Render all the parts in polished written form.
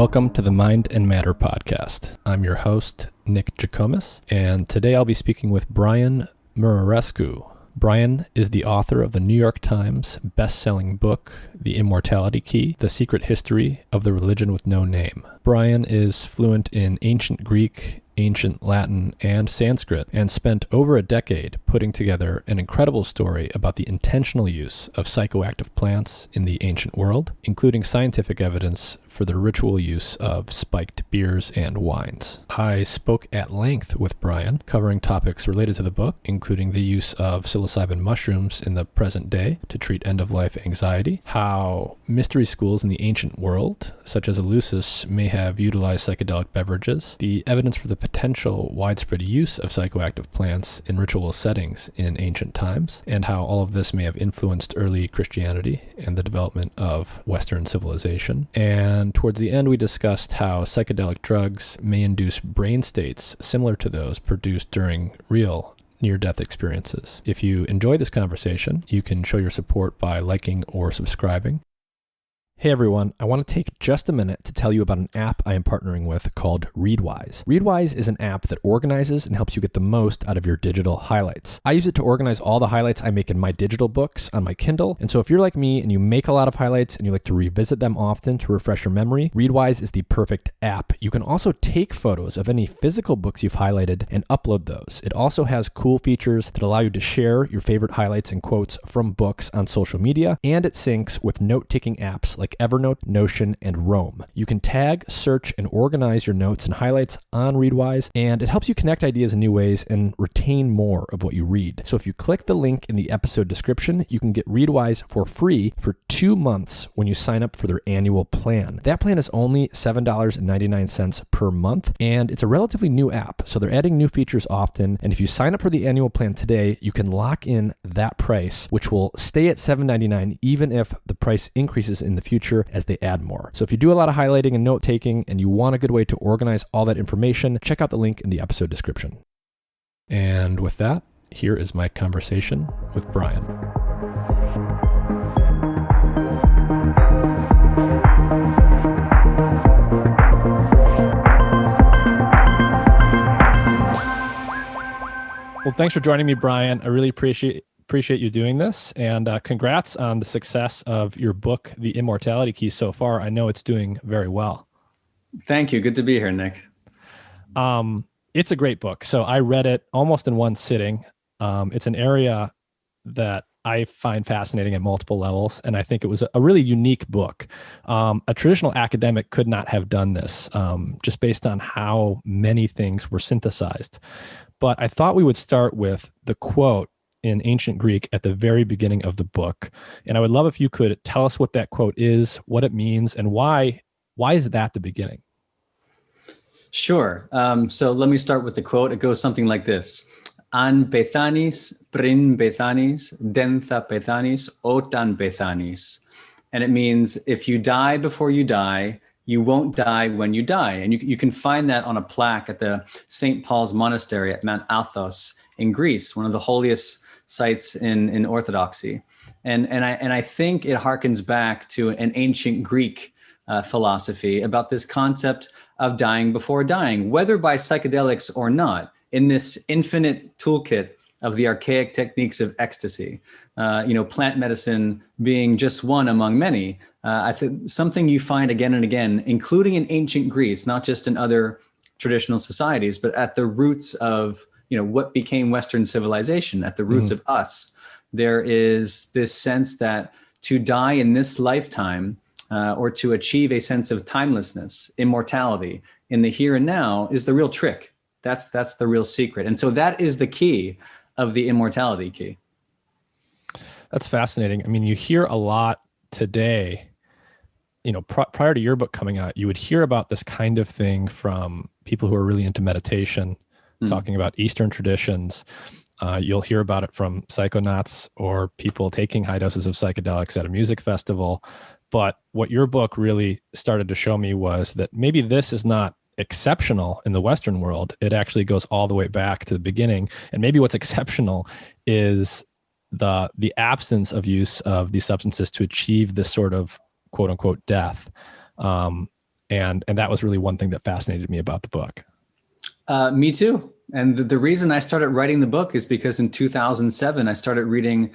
Welcome to the Mind and Matter podcast. I'm your host, Nick Jikomis, and today I'll be speaking with Brian Muraresku. Brian is the author of the New York Times-bestselling book, The Immortality Key, The Secret History of the Religion with No Name. Brian is fluent in ancient Greek, ancient Latin, and Sanskrit, and spent over a decade putting together an incredible story about the intentional use of psychoactive plants in the ancient world, including scientific evidence for the ritual use of spiked beers and wines. I spoke at length with Brian, covering topics related to the book, including the use of psilocybin mushrooms in the present day to treat end-of-life anxiety, how mystery schools in the ancient world, such as Eleusis, may have utilized psychedelic beverages, the evidence for the potential widespread use of psychoactive plants in ritual settings in ancient times, and how all of this may have influenced early Christianity and the development of Western civilization. And towards the end, we discussed how psychedelic drugs may induce brain states similar to those produced during real near-death experiences. If you enjoyed this conversation, you can show your support by liking or subscribing. Hey everyone, I want to take just a minute to tell you about an app I am partnering with called Readwise. Readwise is an app that organizes and helps you get the most out of your digital highlights. I use it to organize all the highlights I make in my digital books on my Kindle, and so if you're like me and you make a lot of highlights and you like to revisit them often to refresh your memory, Readwise is the perfect app. You can also take photos of any physical books you've highlighted and upload those. It also has cool features that allow you to share your favorite highlights and quotes from books on social media, and it syncs with note-taking apps like Evernote, Notion, and Roam. You can tag, search, and organize your notes and highlights on Readwise, and it helps you connect ideas in new ways and retain more of what you read. So if you click the link in the episode description, you can get Readwise for free for 2 months when you sign up for their annual plan. That plan is only $7.99 per month, and it's a relatively new app, so they're adding new features often, and if you sign up for the annual plan today, you can lock in that price, which will stay at $7.99 even if the price increases in the future as they add more. So if you do a lot of highlighting and note-taking and you want a good way to organize all that information, check out the link in the episode description. And with that, here is my conversation with Brian. Well, thanks for joining me, Brian. I really appreciate you doing this, and congrats on the success of your book, The Immortality Key, so far. I know it's doing very well. Thank you. Good to be here, Nick. It's a great book. So I read it almost in one sitting. It's an area that I find fascinating at multiple levels, and I think it was a really unique book. A traditional academic could not have done this, just based on how many things were synthesized. But I thought we would start with the quote in ancient Greek at the very beginning of the book. And I would love if you could tell us what that quote is, what it means, and why is that the beginning? Sure. So let me start with the quote. It goes something like this. An Bethanis, prin Bethanis, dentha Bethanis, otan Bethanis. And it means if you die before you die, you won't die when you die. And you can find that on a plaque at the St. Paul's Monastery at Mount Athos in Greece, one of the holiest sites in Orthodoxy. And I think it harkens back to an ancient Greek philosophy about this concept of dying before dying, whether by psychedelics or not, in this infinite toolkit of the archaic techniques of ecstasy, plant medicine being just one among many. I think something you find again and again, including in ancient Greece, not just in other traditional societies, but at the roots of what became Western civilization, at the roots of us. There is this sense that to die in this lifetime or to achieve a sense of timelessness, immortality in the here and now is the real trick. That's the real secret. And so that is the key of the Immortality Key. That's fascinating. I mean, you hear a lot today, prior to your book coming out, you would hear about this kind of thing from people who are really into meditation, talking about Eastern traditions. You'll hear about it from psychonauts or people taking high doses of psychedelics at a music festival. But what your book really started to show me was that maybe this is not exceptional in the Western world. It actually goes all the way back to the beginning. And maybe what's exceptional is the absence of use of these substances to achieve this sort of quote unquote death. And that was really one thing that fascinated me about the book. Me too. And the reason I started writing the book is because in 2007, I started reading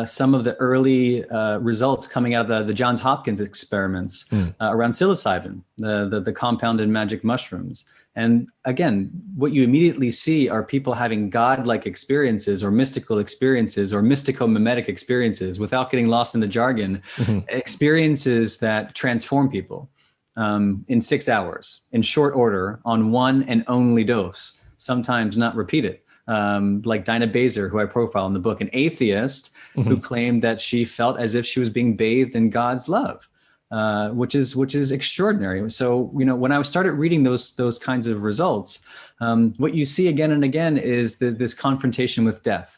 some of the early results coming out of the Johns Hopkins experiments around psilocybin, the compounded magic mushrooms. And again, what you immediately see are people having godlike experiences or mystical experiences or mystico-mimetic experiences, without getting lost in the jargon, experiences that transform people in 6 hours, in short order, on one and only dose, sometimes not repeated. Like Dinah Baser, who I profile in the book, an atheist who claimed that she felt as if she was being bathed in God's love. Which is extraordinary. So, when I started reading those kinds of results, what you see again and again is this confrontation with death.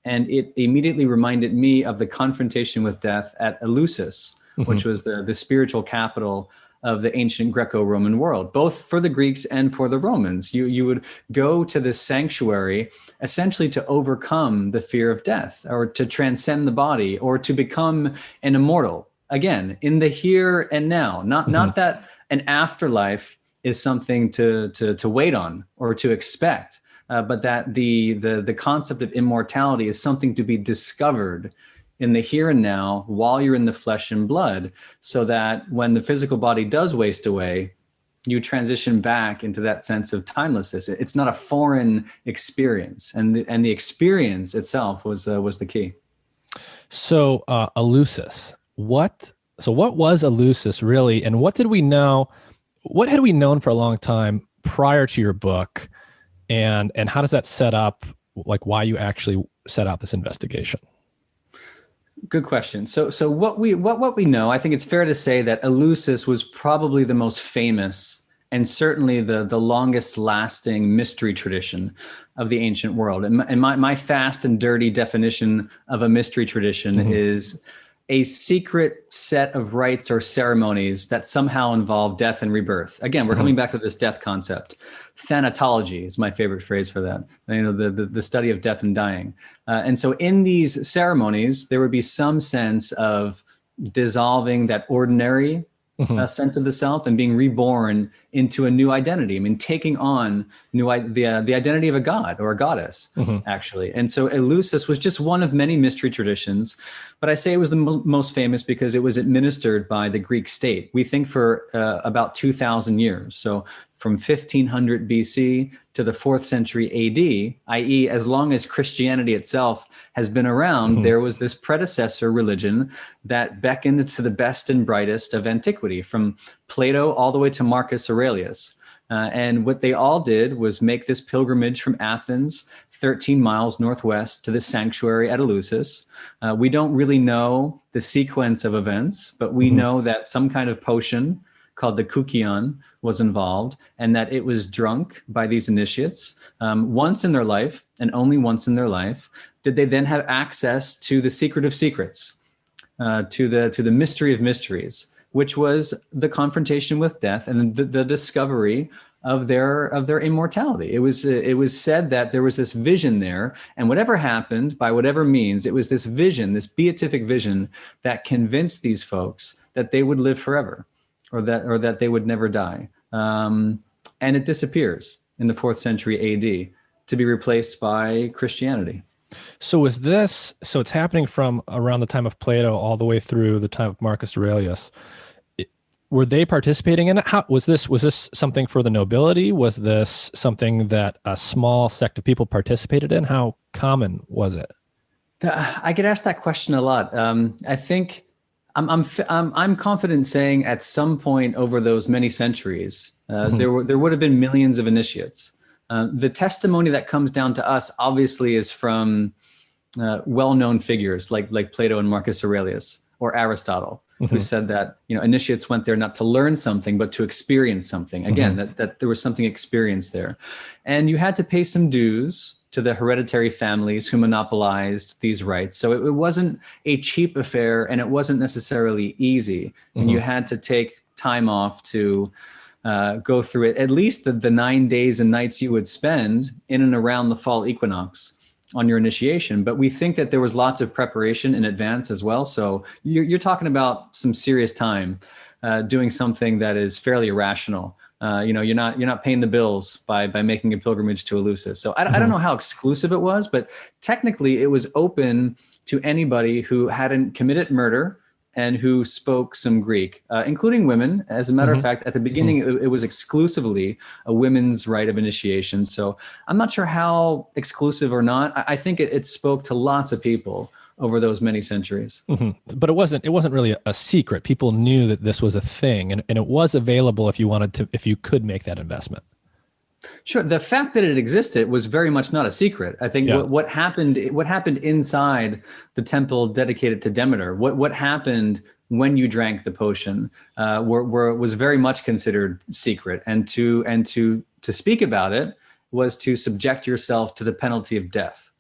And it immediately reminded me of the confrontation with death at Eleusis, which was the spiritual capital of the ancient Greco-Roman world, both for the Greeks and for the Romans. You would go to this sanctuary essentially to overcome the fear of death, or to transcend the body, or to become an immortal. Again, in the here and now, not that an afterlife is something to wait on or to expect, but that the concept of immortality is something to be discovered in the here and now while you're in the flesh and blood, so that when the physical body does waste away, you transition back into that sense of timelessness. It's not a foreign experience, and the experience itself was the key. So Eleusis. What was Eleusis really, and what did we know? What had we known for a long time prior to your book, and how does that set up, like, why you actually set out this investigation? Good question. So what we know, I think it's fair to say that Eleusis was probably the most famous and certainly the longest lasting mystery tradition of the ancient world. And my fast and dirty definition of a mystery tradition is a secret set of rites or ceremonies that somehow involve death and rebirth. Again, we're coming back to this death concept. Thanatology is my favorite phrase for that. The study of death and dying. And so in these ceremonies, there would be some sense of dissolving that ordinary sense of the self and being reborn into a new identity. I mean, taking on the identity of a god or a goddess, actually. And so Eleusis was just one of many mystery traditions, but I say it was the most famous because it was administered by the Greek state. We think for about 2,000 years. So from 1500 BC to the 4th century AD, i.e., as long as Christianity itself has been around, there was this predecessor religion that beckoned to the best and brightest of antiquity, from Plato all the way to Marcus Aurelius. And what they all did was make this pilgrimage from Athens, 13 miles northwest, to the sanctuary at Eleusis. We don't really know the sequence of events, but we know that some kind of potion called the Kukion was involved, and that it was drunk by these initiates once in their life, and only once in their life did they then have access to the secret of secrets, to the mystery of mysteries, which was the confrontation with death and the discovery of their immortality. It was said that there was this vision there, and whatever happened, by whatever means, it was this vision, this beatific vision, that convinced these folks that they would live forever, or that they would never die. And it disappears in the 4th century AD to be replaced by Christianity. So it's happening from around the time of Plato all the way through the time of Marcus Aurelius. Were they participating in it? Was this something for the nobility? Was this something that a small sect of people participated in? How common was it? I get asked that question a lot. I think I'm confident saying at some point over those many centuries, there would have been millions of initiates. The testimony that comes down to us obviously is from well-known figures like Plato and Marcus Aurelius, or Aristotle, who said that initiates went there not to learn something but to experience something. Again, that there was something experienced there, and you had to pay some dues to the hereditary families who monopolized these rights. So it wasn't a cheap affair, and it wasn't necessarily easy. And you had to take time off to go through it, at least the 9 days and nights you would spend in and around the fall equinox on your initiation. But we think that there was lots of preparation in advance as well. So you're talking about some serious time. doing something that is fairly irrational. You're not paying the bills by making a pilgrimage to Eleusis. So I don't know how exclusive it was, but technically it was open to anybody who hadn't committed murder and who spoke some Greek, including women. As a matter of fact, at the beginning, it was exclusively a women's rite of initiation. So I'm not sure how exclusive or not. I think it spoke to lots of people over those many centuries. But it wasn't really a secret. People knew that this was a thing, and it was available if you could make that investment. Sure. The fact that it existed was very much not a secret. I think what happened inside the temple dedicated to Demeter, what happened when you drank the potion, was very much considered secret. And to speak about it was to subject yourself to the penalty of death.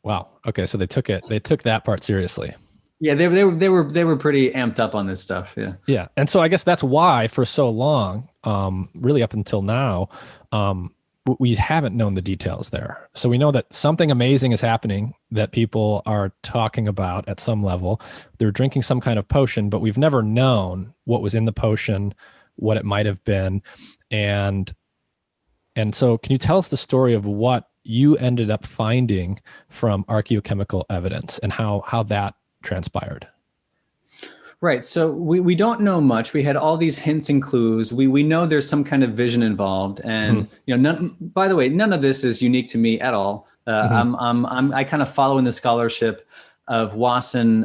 Wow. Okay. So they took that part seriously. Yeah, they were pretty amped up on this stuff. Yeah. Yeah. And so I guess that's why for so long, really up until now, we haven't known the details there. So we know that something amazing is happening that people are talking about at some level. They're drinking some kind of potion, but we've never known what was in the potion, what it might have been. And so can you tell us the story of what you ended up finding from archaeochemical evidence and how that transpired? Right. So we don't know much. We had all these hints and clues. We know there's some kind of vision involved, and by the way, none of this is unique to me at all. I kind of follow in the scholarship of Wasson,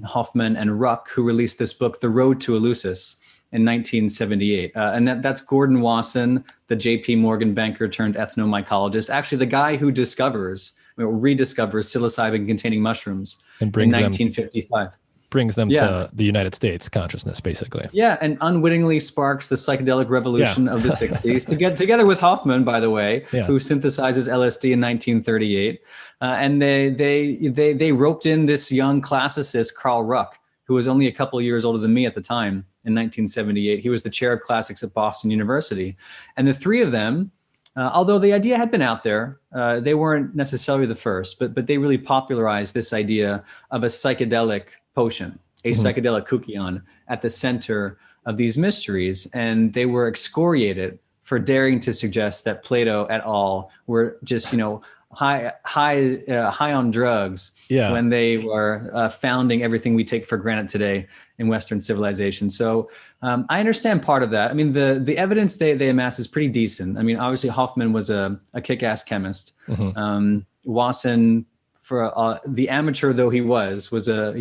Hoffman, and Ruck, who released this book, The Road to Eleusis, in 1978. And that's Gordon Wasson, the J.P. Morgan banker turned ethnomycologist, actually the guy who rediscovers psilocybin-containing mushrooms in 1955. Brings them to the United States consciousness, basically. Yeah, and unwittingly sparks the psychedelic revolution of the 60s, together with Hoffman, by the way, who synthesizes LSD in 1938. And they roped in this young classicist, Carl Ruck, who was only a couple of years older than me at the time, in 1978. He was the chair of classics at Boston University. And the three of them, although the idea had been out there, they weren't necessarily the first, but they really popularized this idea of a psychedelic potion, a psychedelic koukion at the center of these mysteries. And they were excoriated for daring to suggest that Plato et al. Were just, high on drugs when they were founding everything we take for granted today in Western civilization. So I understand part of that. I mean, the evidence they amass is pretty decent. I mean, obviously Hoffman was a kick-ass chemist. Wasson, for the amateur though he was a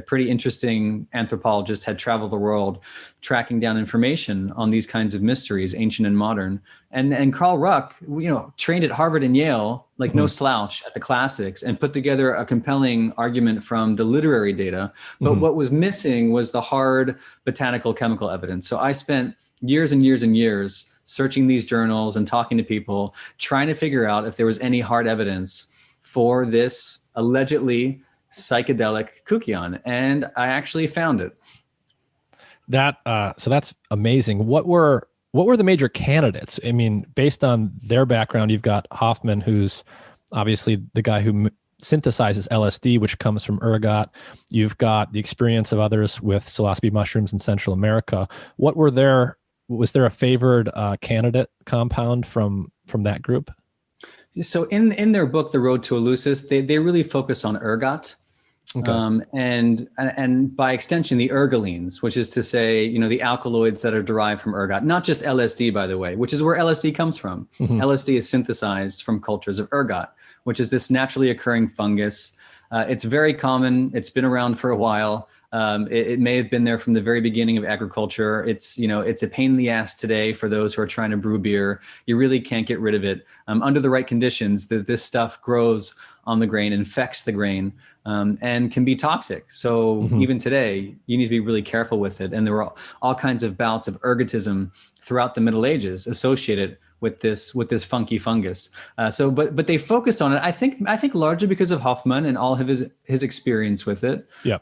pretty interesting anthropologist, had traveled the world tracking down information on these kinds of mysteries, ancient and modern. And Carl Ruck, trained at Harvard and Yale, like no slouch at the classics, and put together a compelling argument from the literary data. But what was missing was the hard botanical chemical evidence. So I spent years and years and years searching these journals and talking to people, trying to figure out if there was any hard evidence for this allegedly psychedelic koukion, and I actually found it. So that's amazing. What were the major candidates? I mean, based on their background, you've got Hoffman, who's obviously the guy who synthesizes LSD, which comes from ergot. You've got the experience of others with psilocybe mushrooms in Central America. Was there a favored candidate compound from that group? So in their book, The Road to Eleusis, they really focus on ergot, and by extension, the ergolines, which is to say, the alkaloids that are derived from ergot, not just LSD, by the way, which is where LSD comes from. LSD is synthesized from cultures of ergot, which is this naturally occurring fungus. It's very common. It's been around for a while. It may have been there from the very beginning of agriculture. It's a pain in the ass today for those who are trying to brew beer. You really can't get rid of it. Under the right conditions, this stuff grows on the grain, infects the grain, and can be toxic. So even today, you need to be really careful with it. And there were all kinds of bouts of ergotism throughout the Middle Ages associated with this funky fungus. But they focused on it. I think largely because of Hoffman and all of his experience with it. Yeah.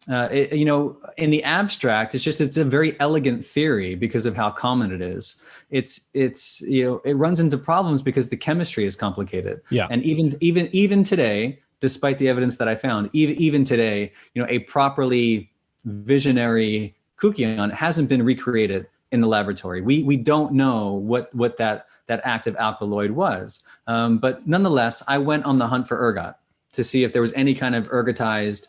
In the abstract, it's a very elegant theory because of how common it is. It runs into problems because the chemistry is complicated. Yeah. And even today, despite the evidence that I found, even today, a properly visionary kukion hasn't been recreated in the laboratory. We don't know what that active alkaloid was. But nonetheless, I went on the hunt for ergot to see if there was any kind of ergotized,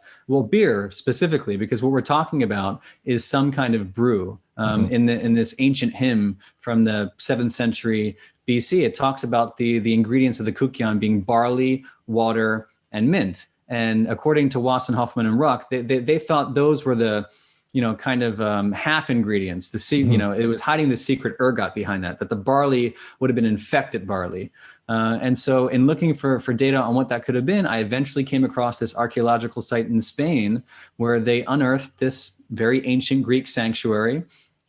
beer specifically, because what we're talking about is some kind of brew. In this ancient hymn from the 7th century BC, it talks about the ingredients of the kukion being barley, water, and mint. And according to Wasson, Hoffman, and Ruck, they thought those were the kind of half ingredients. It was hiding the secret ergot behind that the barley would have been infected barley. And so in looking for data on what that could have been, I eventually came across this archaeological site in Spain where they unearthed this very ancient Greek sanctuary,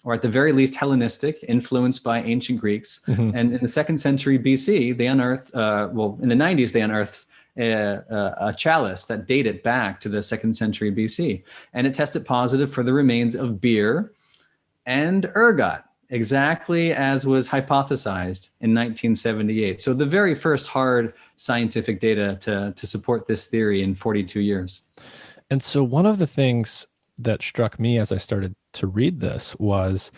or at the very least Hellenistic, influenced by ancient Greeks. And in the 2nd century BC, they unearthed, in the 90s, they unearthed a chalice that dated back to the 2nd century BC. And it tested positive for the remains of beer and ergot, exactly as was hypothesized in 1978. So the very first hard scientific data to support this theory in 42 years. And so one of the things that struck me as I started to read this was,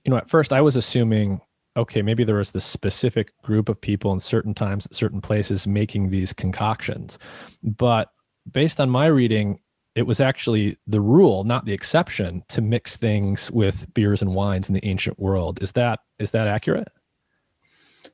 at first I was assuming, okay, maybe there was this specific group of people in certain times at certain places making these concoctions. But based on my reading, it was actually the rule, not the exception, to mix things with beers and wines in the ancient world. Is that accurate?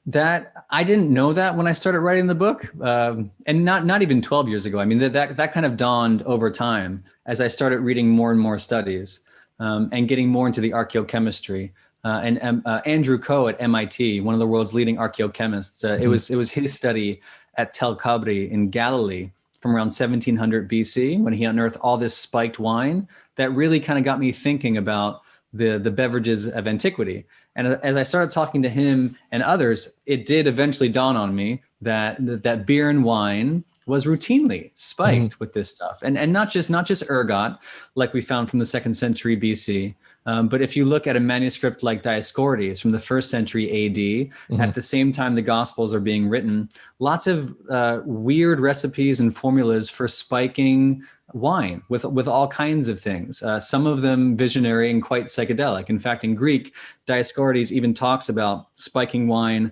That I didn't know that when I started writing the book, and not even 12 years ago. I mean, that kind of dawned over time as I started reading more and more studies and getting more into the archaeochemistry. And Andrew Coe at MIT, one of the world's leading archaeochemists, it was his study at Tel Kabri in Galilee from around 1700 BC when he unearthed all this spiked wine that really kind of got me thinking about the beverages of antiquity. And as I started talking to him and others, it did eventually dawn on me that beer and wine was routinely spiked with this stuff, and not just ergot like we found from the 2nd century BC, but if you look at a manuscript like Dioscorides from the 1st century AD, at the same time the Gospels are being written, lots of weird recipes and formulas for spiking wine with all kinds of things, some of them visionary and quite psychedelic. In fact, in Greek, Dioscorides even talks about spiking wine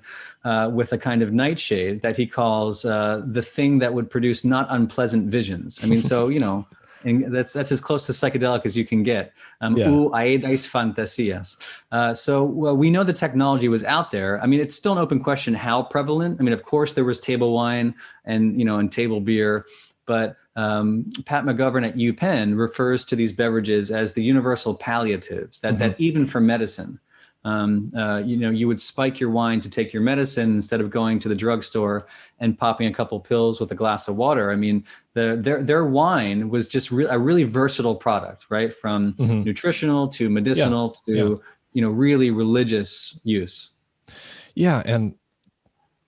with a kind of nightshade that he calls the thing that would produce not unpleasant visions. I mean, so, and that's as close to psychedelic as you can get. Ou aedas fantasias. So we know the technology was out there. I mean, it's still an open question how prevalent. I mean, of course, there was table wine and table beer, but Pat McGovern at UPenn refers to these beverages as the universal palliatives, that even for medicine, you would spike your wine to take your medicine instead of going to the drugstore and popping a couple pills with a glass of water. I mean, their wine was just a really versatile product, right? From nutritional to medicinal to really religious use. Yeah, and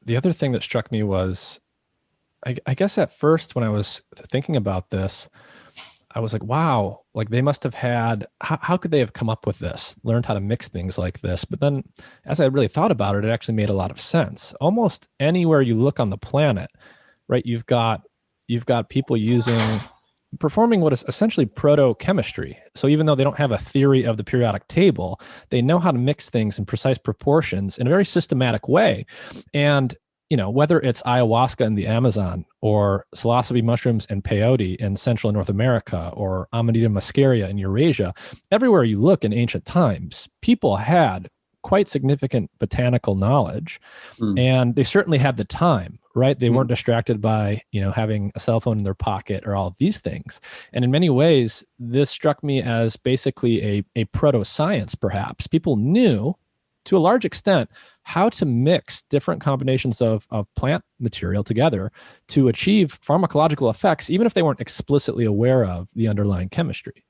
the other thing that struck me was, I guess at first when I was thinking about this, I was like, wow, like they must have had, how could they have come up with this, learned how to mix things like this? But then as I really thought about it, it actually made a lot of sense. Almost anywhere you look on the planet, right, you've got people performing what is essentially proto-chemistry. So even though they don't have a theory of the periodic table, they know how to mix things in precise proportions in a very systematic way. And whether it's ayahuasca in the Amazon or psilocybe mushrooms and peyote in Central and North America or Amanita muscaria in Eurasia, everywhere you look in ancient times, people had quite significant botanical knowledge, and they certainly had the time, right? They weren't distracted by, having a cell phone in their pocket or all of these things. And in many ways, this struck me as basically a proto-science, perhaps. People knew, to a large extent, how to mix different combinations of plant material together to achieve pharmacological effects, even if they weren't explicitly aware of the underlying chemistry.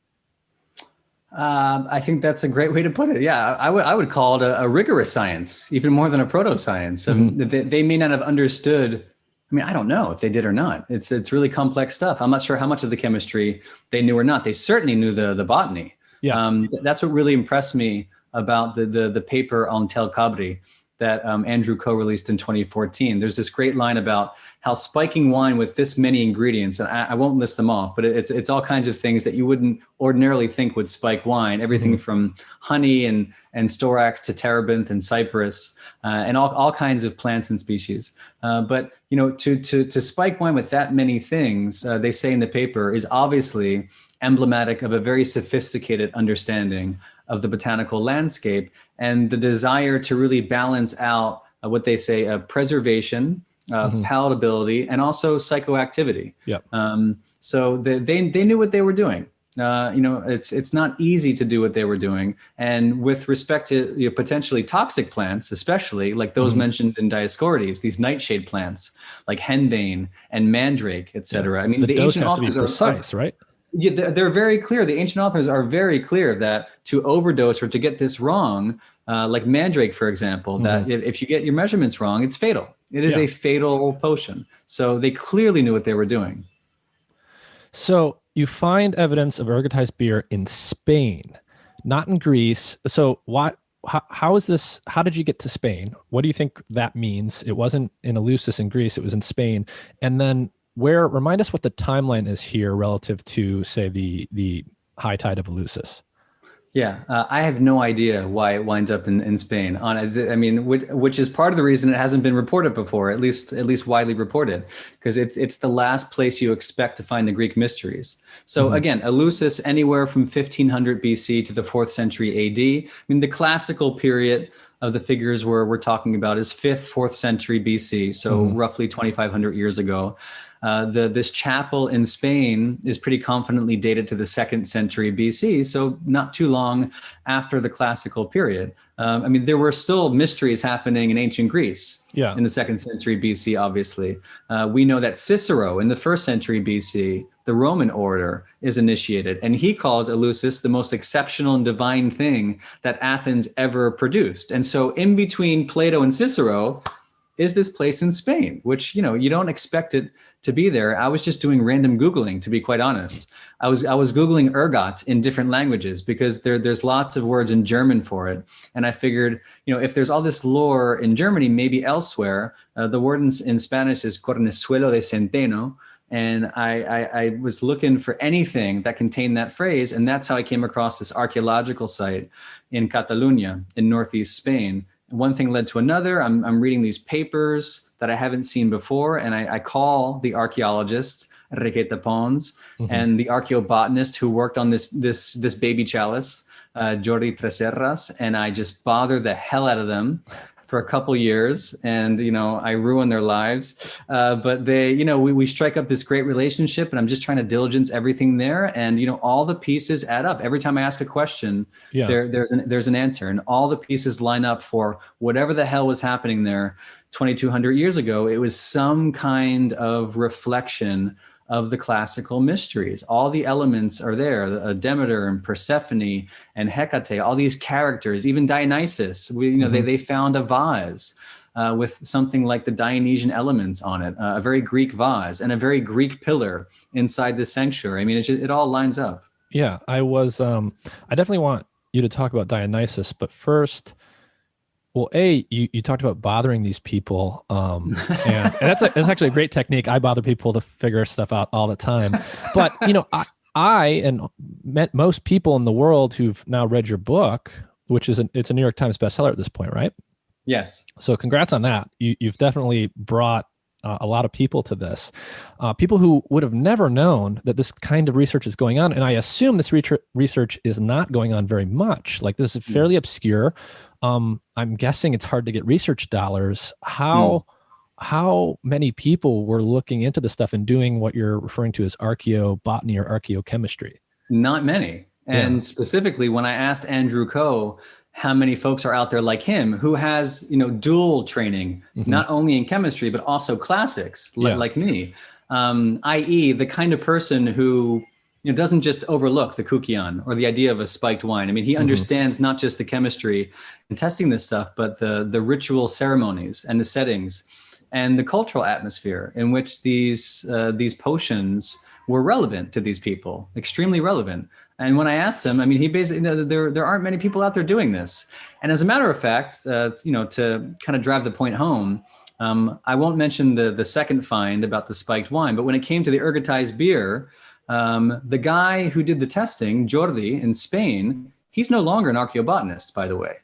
I think that's a great way to put it. Yeah, I would call it a rigorous science, even more than a proto-science. They may not have understood. I mean, I don't know if they did or not. It's really complex stuff. I'm not sure how much of the chemistry they knew or not. They certainly knew the botany. Yeah. That's what really impressed me about the paper on Tel Kabri, that Andrew Ko released in 2014. There's this great line about how spiking wine with this many ingredients, and I won't list them off, but it's all kinds of things that you wouldn't ordinarily think would spike wine. Everything from honey and storax to terebinth and cypress, and all kinds of plants and species. But to spike wine with that many things, they say in the paper, is obviously emblematic of a very sophisticated understanding of the botanical landscape and the desire to really balance out what they say preservation, palatability, and also psychoactivity. Yep. So they knew what they were doing. It's not easy to do what they were doing. And with respect to potentially toxic plants, especially like those mentioned in Dioscorides, these nightshade plants like henbane and mandrake, etc. Yeah. I mean, the dose has to be precise, right? Yeah, they're very clear. The ancient authors are very clear that to overdose or to get this wrong, like mandrake, for example, that if you get your measurements wrong, it's fatal. It is a fatal potion. So they clearly knew what they were doing. So you find evidence of ergotized beer in Spain, not in Greece. So how is this? How did you get to Spain? What do you think that means? It wasn't in Eleusis in Greece, it was in Spain. And then remind us what the timeline is here relative to, say, the high tide of Eleusis. Yeah, I have no idea why it winds up in Spain. Which is part of the reason it hasn't been reported before, at least widely reported, because it's the last place you expect to find the Greek mysteries. So again, Eleusis, anywhere from 1500 BC to the 4th century AD. I mean, the classical period of the figures we're talking about is 5th, 4th century BC, so roughly 2,500 years ago. This chapel in Spain is pretty confidently dated to the 2nd century BC, so not too long after the classical period. There were still mysteries happening in ancient Greece in the 2nd century BC, obviously. We know that Cicero in the 1st century BC, the Roman order, is initiated, and he calls Eleusis the most exceptional and divine thing that Athens ever produced. And so in between Plato and Cicero is this place in Spain, which, you don't expect it to be there. I was just doing random Googling, to be quite honest. I was Googling ergot in different languages because there's lots of words in German for it. And I figured, if there's all this lore in Germany, maybe elsewhere, the word in Spanish is cornezuelo de centeno. And I was looking for anything that contained that phrase. And that's how I came across this archaeological site in Catalonia in northeast Spain. One thing led to another. I'm reading these papers that I haven't seen before, and I call the archaeologist Requeta Pons and the archaeobotanist who worked on this baby chalice, Jordi Treserras, and I just bother the hell out of them for a couple years, and I ruin their lives. But they, we strike up this great relationship, and I'm just trying to diligence everything there, and all the pieces add up. Every time I ask a question, there's an answer, and all the pieces line up for whatever the hell was happening there 2,200 years ago. It was some kind of reflection of the classical mysteries. All the elements are there, Demeter and Persephone and Hecate, all these characters, even Dionysus, they found a vase with something like the Dionysian elements on it, a very Greek vase and a very Greek pillar inside the sanctuary. It all lines up. Yeah, I definitely want you to talk about Dionysus, but first, well, you talked about bothering these people, and that's actually a great technique. I bother people to figure stuff out all the time. But, I and most people in the world who've now read your book, which it's a New York Times bestseller at this point, right? Yes. So congrats on that. You've definitely brought a lot of people to this, people who would have never known that this kind of research is going on. And I assume this research is not going on very much. Like, this is fairly obscure. I'm guessing it's hard to get research dollars. How many people were looking into this stuff and doing what you're referring to as archaeobotany or archaeochemistry? Not many. And specifically, when I asked Andrew Ko how many folks are out there like him who has, dual training, not only in chemistry, but also classics like me, i.e. the kind of person who doesn't just overlook the kukion or the idea of a spiked wine. He understands not just the chemistry and testing this stuff, but the ritual ceremonies and the settings and the cultural atmosphere in which these potions were relevant to these people, extremely relevant. And when I asked him, I mean, he basically, there aren't many people out there doing this. And as a matter of fact, to kind of drive the point home, I won't mention the second find about the spiked wine, but when it came to the ergotized beer, the guy who did the testing, Jordi in Spain, he's no longer an archaeobotanist, by the way.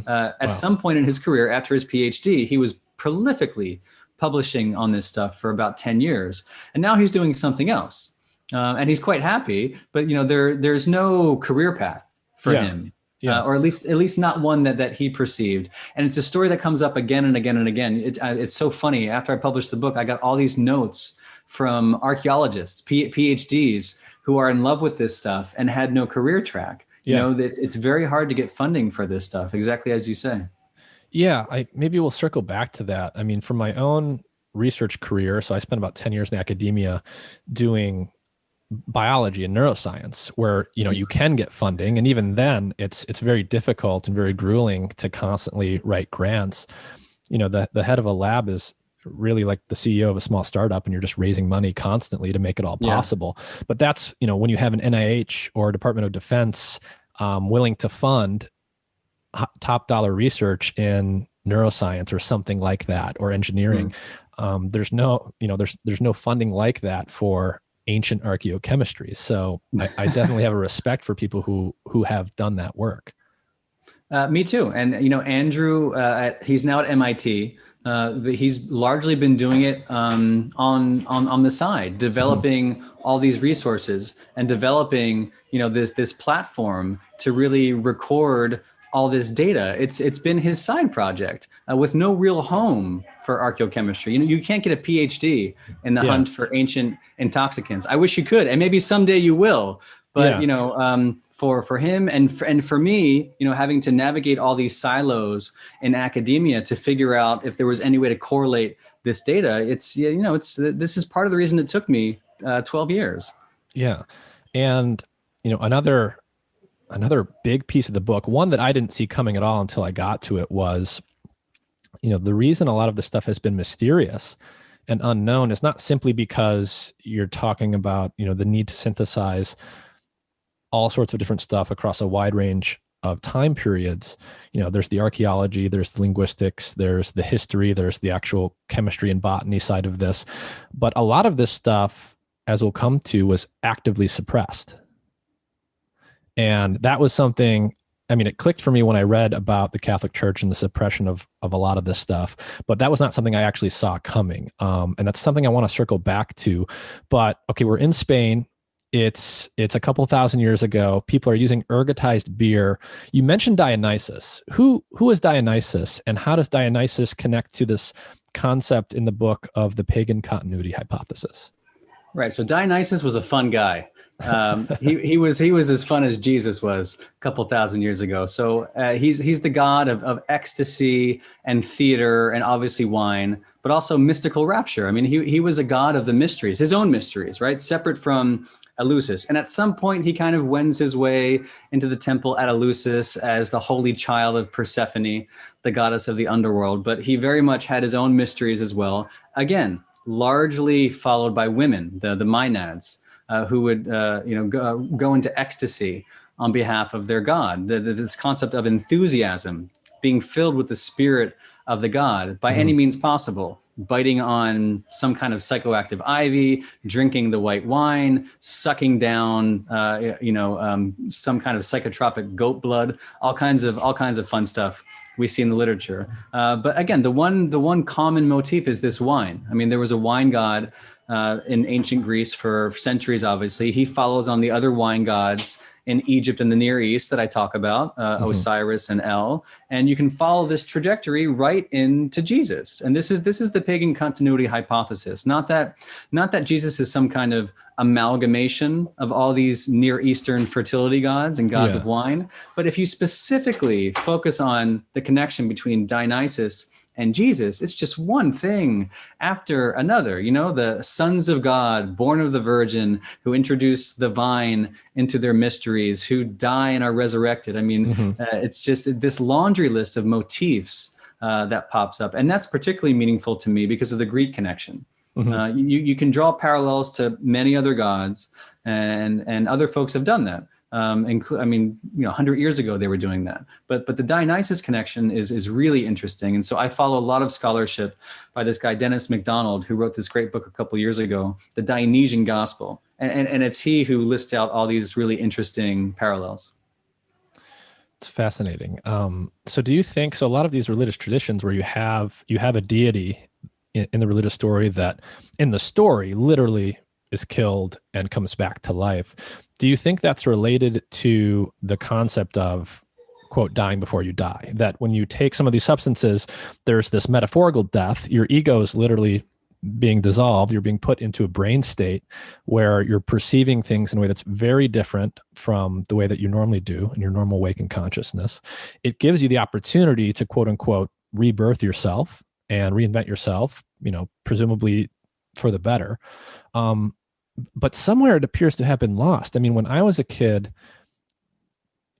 At some point in his career, after his PhD, he was prolifically publishing on this stuff for about 10 years. And now he's doing something else. And he's quite happy, but there's no career path for him. Or at least not one that he perceived. And it's a story that comes up again and again and again. It's so funny. After I published the book, I got all these notes from archaeologists, PhDs, who are in love with this stuff and had no career track. It's very hard to get funding for this stuff, exactly as you say. Yeah, maybe we'll circle back to that. I mean, from my own research career, so I spent about 10 years in academia doing biology and neuroscience, where you can get funding, and even then it's very difficult and very grueling to constantly write grants. The head of a lab is really like the CEO of a small startup, and you're just raising money constantly to make it all possible. But that's when you have an NIH or Department of Defense willing to fund top dollar research in neuroscience or something like that, or engineering. There's no funding like that for ancient archaeochemistry. So I definitely have a respect for people who have done that work. Me too. And Andrew, he's now at MIT. But he's largely been doing it on the side, developing all these resources and developing this platform to really record all this data. It's been his side project with no real home for archaeochemistry. You can't get a PhD in the hunt for ancient intoxicants. I wish you could, and maybe someday you will. But for him and for me, having to navigate all these silos in academia to figure out if there was any way to correlate this data, this is part of the reason it took me 12 years. Yeah, and another big piece of the book, one that I didn't see coming at all until I got to it, was the reason a lot of this stuff has been mysterious and unknown is not simply because you're talking about the need to synthesize all sorts of different stuff across a wide range of time periods. There's the archaeology, there's the linguistics, there's the history, there's the actual chemistry and botany side of this. But a lot of this stuff, as we'll come to, was actively suppressed. And that was something, it clicked for me when I read about the Catholic Church and the suppression of a lot of this stuff, but that was not something I actually saw coming. And that's something I want to circle back to. But okay, we're in Spain. It's a couple thousand years ago. People are using ergotized beer. You mentioned Dionysus. Who is Dionysus, and how does Dionysus connect to this concept in the book of the pagan continuity hypothesis? Right. So Dionysus was a fun guy. He was as fun as Jesus was a couple thousand years ago. So he's the god of ecstasy and theater and obviously wine, but also mystical rapture. He was a god of the mysteries, his own mysteries, right? Separate from Eleusis. And at some point, he kind of wends his way into the temple at Eleusis as the holy child of Persephone, the goddess of the underworld. But he very much had his own mysteries as well. Again, largely followed by women, the Maenads, who would go into ecstasy on behalf of their god. This concept of enthusiasm, being filled with the spirit of the god by any means possible, biting on some kind of psychoactive ivy, drinking the white wine, sucking down some kind of psychotropic goat blood, all kinds of fun stuff we see in the literature. But again, the one common motif is this wine. There was a wine god in ancient Greece for centuries, obviously. He follows on the other wine gods in Egypt and the Near East that I talk about, Osiris and El. And you can follow this trajectory right into Jesus. And this is the pagan continuity hypothesis. Not that Jesus is some kind of amalgamation of all these Near Eastern fertility gods and gods of wine. But if you specifically focus on the connection between Dionysus and Jesus, it's just one thing after another. The sons of God, born of the Virgin, who introduce the vine into their mysteries, who die and are resurrected. It's just this laundry list of motifs that pops up. And that's particularly meaningful to me because of the Greek connection. You can draw parallels to many other gods, and other folks have done that. I mean, 100 years ago they were doing that. But the Dionysus connection is really interesting. And so I follow a lot of scholarship by this guy, Dennis MacDonald, who wrote this great book a couple years ago, The Dionysian Gospel. And it's he who lists out all these really interesting parallels. It's fascinating. So do you think, so a lot of these religious traditions where you have a deity in the religious story that in the story literally is killed and comes back to life, do you think that's related to the concept of, quote, dying before you die? That when you take some of these substances, there's this metaphorical death. Your ego is literally being dissolved. You're being put into a brain state where you're perceiving things in a way that's very different from the way that you normally do in your normal waking consciousness. It gives you the opportunity to, quote unquote, rebirth yourself and reinvent yourself, presumably for the better. But somewhere it appears to have been lost. I mean, when I was a kid,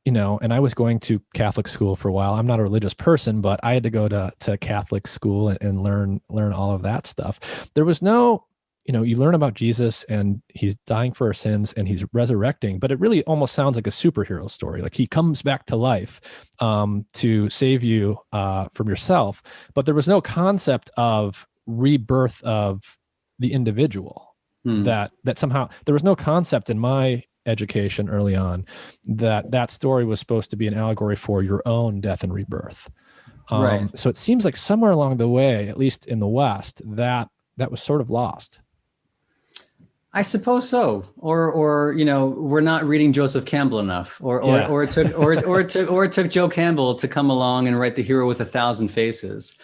and I was going to Catholic school for a while. I'm not a religious person, but I had to go to Catholic school and learn all of that stuff. There was no, you learn about Jesus and he's dying for our sins and he's resurrecting, but it really almost sounds like a superhero story. Like he comes back to life to save you from yourself. But there was no concept of rebirth of the individual. That somehow there was no concept in my education early on that story was supposed to be an allegory for your own death and rebirth. Right. So it seems like somewhere along the way, at least in the West, that was sort of lost. I suppose so, or we're not reading Joseph Campbell enough, or it took Joe Campbell to come along and write The Hero with a Thousand Faces,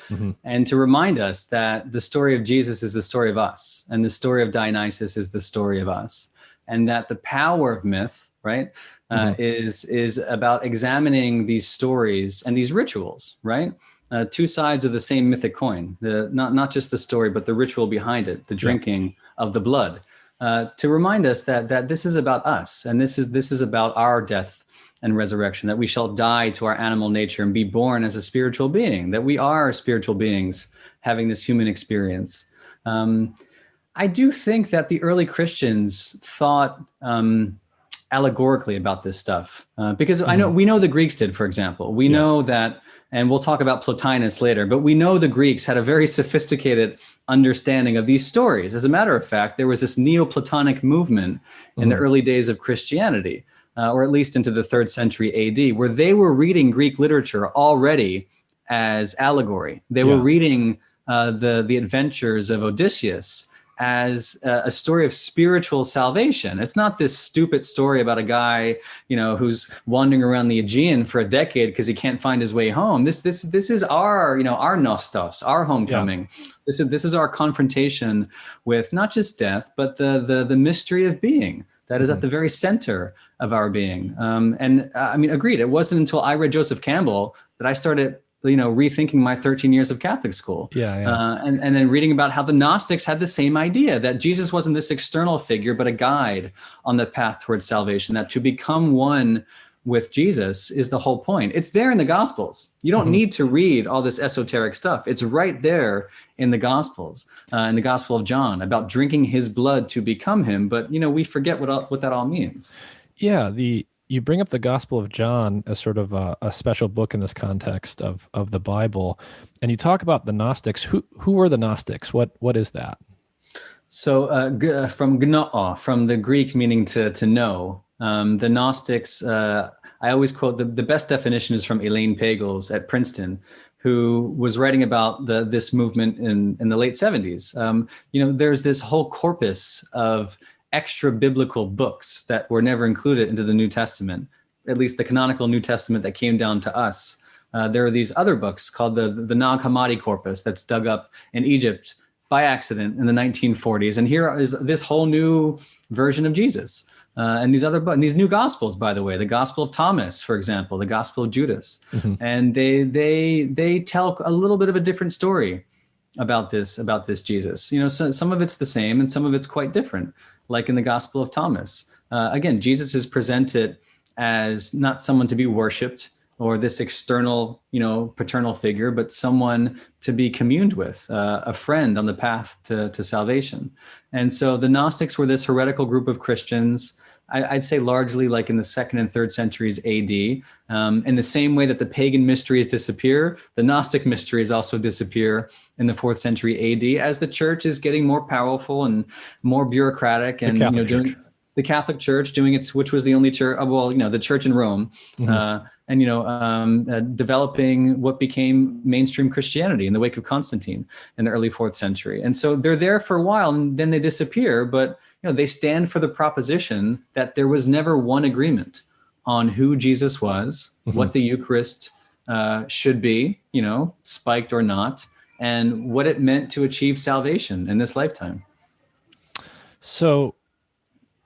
and to remind us that the story of Jesus is the story of us, and the story of Dionysus is the story of us, and that the power of myth, right, is about examining these stories and these rituals, right. Two sides of the same mythic coin. Not just the story, but the ritual behind it, the drinking of the blood. To remind us that this is about us, and this is about our death and resurrection, that we shall die to our animal nature and be born as a spiritual being, that we are spiritual beings having this human experience. I do think that the early Christians thought allegorically about this stuff, because we know the Greeks did, for example. We know that, and we'll talk about Plotinus later, but we know the Greeks had a very sophisticated understanding of these stories. As a matter of fact, there was this Neoplatonic movement in the early days of Christianity, or at least into the 3rd century AD, where they were reading Greek literature already as allegory. They were reading the adventures of Odysseus as a story of spiritual salvation. It's not this stupid story about a guy, who's wandering around the Aegean for a decade because he can't find his way home. This is our, our nostos, our homecoming. Yeah. This is our confrontation with not just death, but the mystery of being that is at the very center of our being. And I mean, agreed. It wasn't until I read Joseph Campbell that I started rethinking my 13 years of Catholic school. And then reading about how the Gnostics had the same idea, that Jesus wasn't this external figure, but a guide on the path towards salvation, that to become one with Jesus is the whole point. It's there in the Gospels. You don't need to read all this esoteric stuff. It's right there in the Gospels, in the Gospel of John, about drinking his blood to become him. But, we forget what that all means. Yeah, you bring up the Gospel of John as sort of a special book in this context of the Bible, and you talk about the Gnostics. Who were the Gnostics? What is that? So from gnoo, from the Greek meaning to know, the Gnostics, I always quote, the best definition is from Elaine Pagels at Princeton, who was writing about this movement in the late 70s. There's this whole corpus of extra biblical books that were never included into the New Testament, at least the canonical New Testament that came down to us. There are these other books called the Nag Hammadi corpus that's dug up in Egypt by accident in the 1940s. And here is this whole new version of Jesus. And these other books, these new gospels, by the way, the Gospel of Thomas, for example, the Gospel of Judas. And they tell a little bit of a different story about this Jesus. So some of it's the same and some of it's quite different, like in the Gospel of Thomas. Again, Jesus is presented as not someone to be worshipped or this external, paternal figure, but someone to be communed with, a friend on the path to salvation. And so the Gnostics were this heretical group of Christians I'd say largely like in the 2nd and 3rd centuries AD. In the same way that the pagan mysteries disappear, the Gnostic mysteries also disappear in the 4th century AD as the church is getting more powerful and more bureaucratic, and doing the Catholic Church doing its, which was the only church, the church in Rome, developing what became mainstream Christianity in the wake of Constantine in the early 4th century. And so they're there for a while and then they disappear, but they stand for the proposition that there was never one agreement on who Jesus was, what the Eucharist should be, spiked or not, and what it meant to achieve salvation in this lifetime. So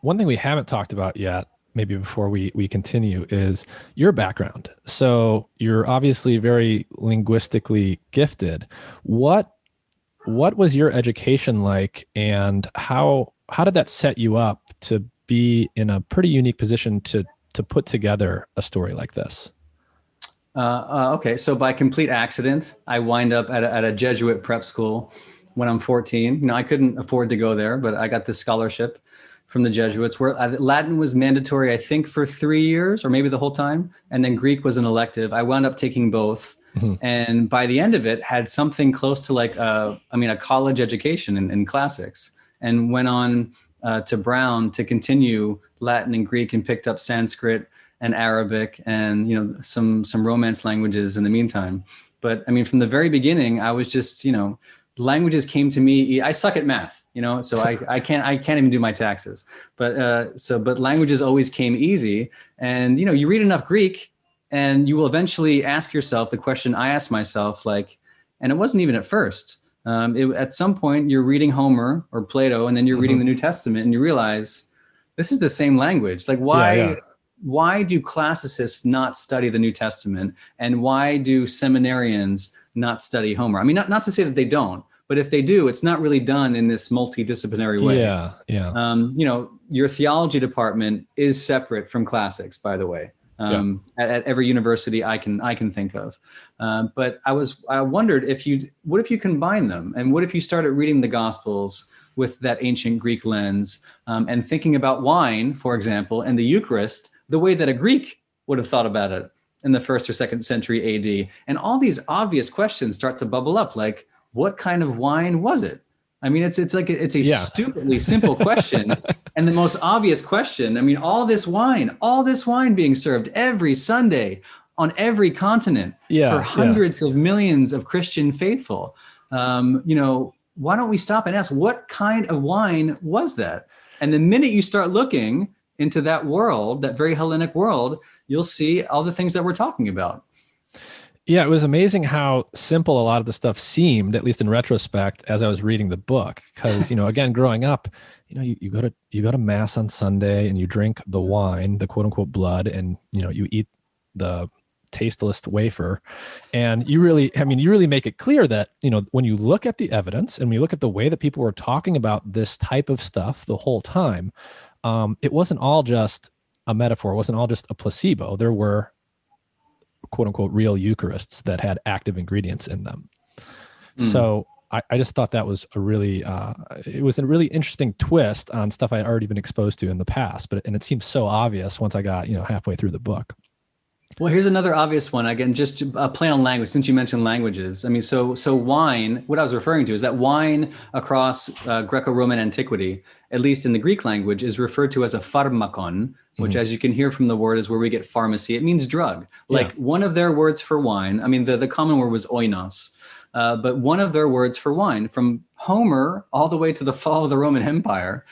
one thing we haven't talked about yet, maybe before we continue, is your background. So you're obviously very linguistically gifted. What was your education like, and how did that set you up to be in a pretty unique position to put together a story like this? Okay, so by complete accident, I wind up at a Jesuit prep school when I'm 14. I couldn't afford to go there, but I got this scholarship from the Jesuits where Latin was mandatory, I think, for 3 years or maybe the whole time. And then Greek was an elective. I wound up taking both. And by the end of it, had something close to like, a college education in classics, and went on to Brown to continue Latin and Greek, and picked up Sanskrit and Arabic and, some Romance languages in the meantime. But from the very beginning, I was just, languages came to me. I suck at math, so I can't even do my taxes. But languages always came easy. And, you read enough Greek and you will eventually ask yourself the question I asked myself, and it wasn't even at first. At some point you're reading Homer or Plato, and then you're reading the New Testament, and you realize this is the same language. Like why do classicists not study the New Testament? And why do seminarians not study Homer? Not to say that they don't, but if they do, it's not really done in this multidisciplinary way. Your theology department is separate from classics, by the way. At every university I can think of. But I wondered what if you combine them, and what if you started reading the Gospels with that ancient Greek lens, and thinking about wine, for example, and the Eucharist the way that a Greek would have thought about it in the 1st or 2nd century AD. And all these obvious questions start to bubble up, like, what kind of wine was it? It's a stupidly simple question. And the most obvious question, all this wine being served every Sunday on every continent for hundreds of millions of Christian faithful. Why don't we stop and ask, what kind of wine was that? And the minute you start looking into that world, that very Hellenic world, you'll see all the things that we're talking about. Yeah, it was amazing how simple a lot of the stuff seemed, at least in retrospect, as I was reading the book. Because, again, growing up, you go to mass on Sunday and you drink the wine, the quote unquote blood, and you eat the tasteless wafer. And you really make it clear that, when you look at the evidence and when you look at the way that people were talking about this type of stuff the whole time, it wasn't all just a metaphor. It wasn't all just a placebo. There were quote unquote real Eucharists that had active ingredients in them. So I just thought that was it was a really interesting twist on stuff I had already been exposed to in the past, and it seemed so obvious once I got, halfway through the book. Well, here's another obvious one. Again, just a play on language, since you mentioned languages. So wine, what I was referring to is that wine across Greco-Roman antiquity, at least in the Greek language, is referred to as a pharmakon, which, as you can hear from the word, is where we get pharmacy. It means drug. Like one of their words for wine, the common word was oinos, but one of their words for wine, from Homer all the way to the fall of the Roman Empire,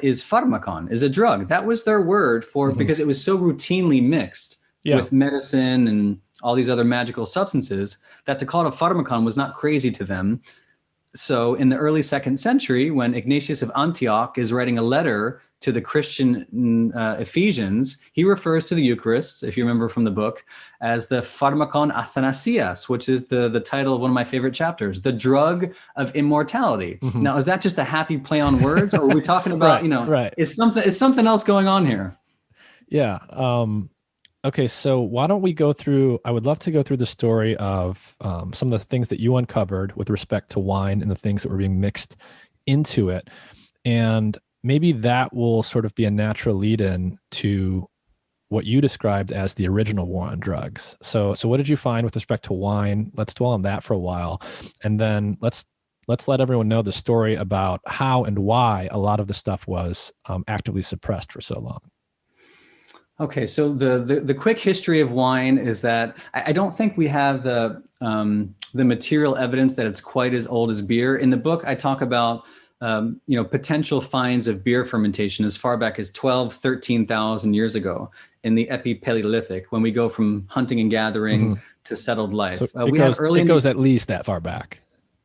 is pharmakon, is a drug. That was their word for, because it was so routinely mixed with medicine and all these other magical substances, that to call it a pharmakon was not crazy to them. So in the early 2nd century, when Ignatius of Antioch is writing a letter to the Christian Ephesians, he refers to the Eucharist, if you remember from the book, as the pharmakon athanasias, which is the title of one of my favorite chapters, the drug of immortality. Now, is that just a happy play on words, or are we talking about, is something else going on here? Yeah. Okay, so why don't we go through, I would love to go through the story of some of the things that you uncovered with respect to wine and the things that were being mixed into it. And maybe that will sort of be a natural lead-in to what you described as the original war on drugs. So what did you find with respect to wine? Let's dwell on that for a while, and then let's let everyone know the story about how and why a lot of the stuff was actively suppressed for so long. Okay, so the quick history of wine is that I don't think we have the material evidence that it's quite as old as beer. In the book, I talk about potential finds of beer fermentation as far back as 13,000 years ago in the Epipaleolithic, when we go from hunting and gathering to settled life. So it goes at least that far back.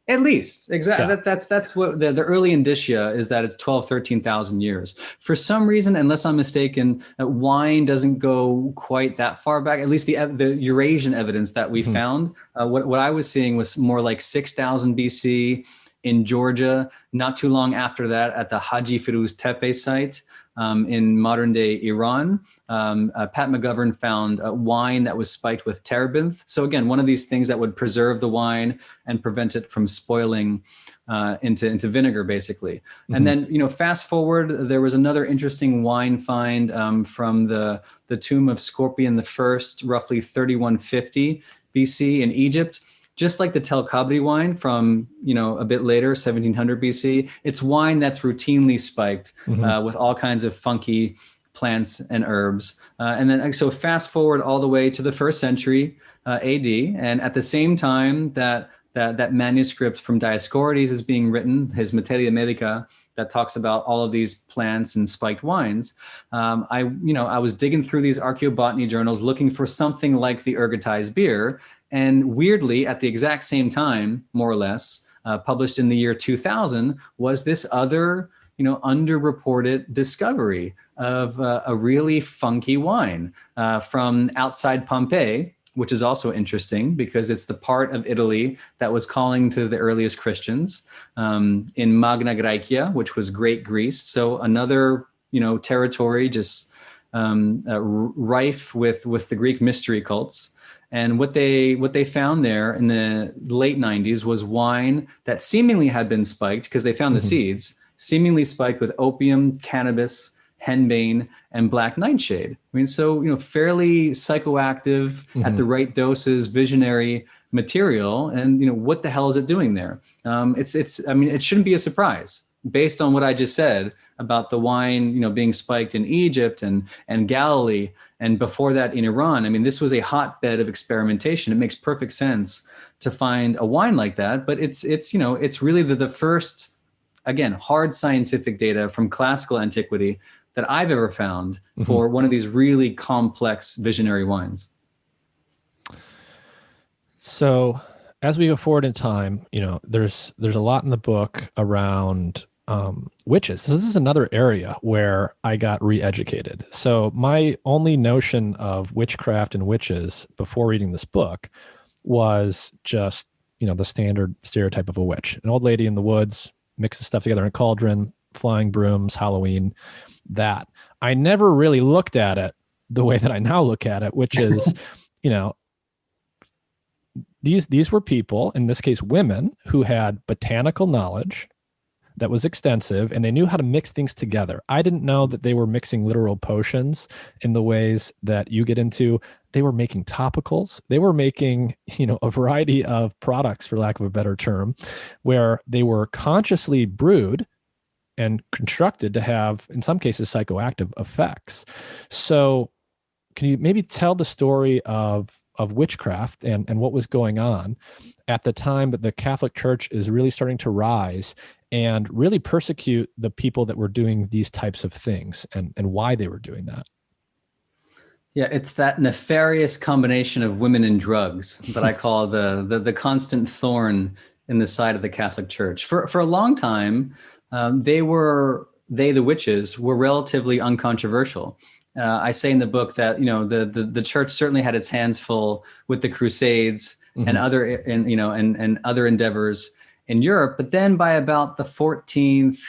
At least, exactly. Yeah. That's what the early indicia is, that it's 13,000 years. For some reason, unless I'm mistaken, wine doesn't go quite that far back. At least the Eurasian evidence that we found, what I was seeing was more like 6,000 BC in Georgia. Not too long after that, at the Haji Firuz Tepe site in modern day Iran, Pat McGovern found wine that was spiked with terebinth. So again, one of these things that would preserve the wine and prevent it from spoiling into vinegar, basically. And then, fast forward, there was another interesting wine find from the tomb of Scorpion I, roughly 3150 BC in Egypt. Just like the Tel Kabri wine from, a bit later, 1700 BC, it's wine that's routinely spiked with all kinds of funky plants and herbs. And then, so fast forward all the way to the 1st century AD. And at the same time that manuscript from Dioscorides is being written, his Materia Medica, that talks about all of these plants and spiked wines, I was digging through these archaeobotany journals looking for something like the ergotized beer. And weirdly, at the exact same time, more or less, published in the year 2000, was this other, underreported discovery of a really funky wine from outside Pompeii, which is also interesting because it's the part of Italy that was calling to the earliest Christians, in Magna Graecia, which was Great Greece. So another, territory just rife with the Greek mystery cults. And what they found there in the late 90s was wine that seemingly had been spiked, because they found the seeds, seemingly spiked with opium, cannabis, henbane, and black nightshade. I mean, so, fairly psychoactive at the right doses, visionary material. And, what the hell is it doing there? It shouldn't be a surprise based on what I just said about the wine, being spiked in Egypt and Galilee, and before that in Iran. I mean, this was a hotbed of experimentation. It makes perfect sense to find a wine like that, but it's really the first, again, hard scientific data from classical antiquity that I've ever found for one of these really complex visionary wines. So as we go forward in time, there's a lot in the book around witches. So this is another area where I got re-educated. So my only notion of witchcraft and witches before reading this book was just, the standard stereotype of a witch, an old lady in the woods, mixes stuff together in a cauldron, flying brooms, Halloween, that. I never really looked at it the way that I now look at it, which is, these were people, in this case, women, who had botanical knowledge that was extensive, and they knew how to mix things together. I didn't know that they were mixing literal potions in the ways that you get into. They were making topicals. They were making, a variety of products, for lack of a better term, where they were consciously brewed and constructed to have, in some cases, psychoactive effects. So can you maybe tell the story of witchcraft and what was going on at the time that the Catholic Church is really starting to rise and really persecute the people that were doing these types of things, and why they were doing that? Yeah, it's that nefarious combination of women and drugs that I call the constant thorn in the side of the Catholic Church. For a long time, the witches, were relatively uncontroversial. I say in the book that the church certainly had its hands full with the Crusades and other other endeavors in Europe, but then by about the 14th,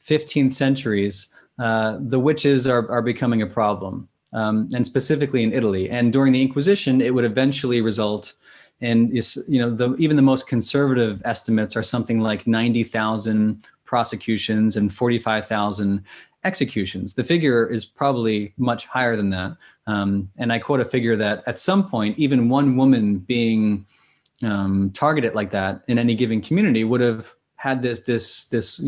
15th centuries, the witches are becoming a problem, and specifically in Italy. And during the Inquisition, it would eventually result in even the most conservative estimates are something like 90,000 prosecutions and 45,000 executions. The figure is probably much higher than that. And I quote a figure that at some point, even one woman being targeted like that in any given community would have had this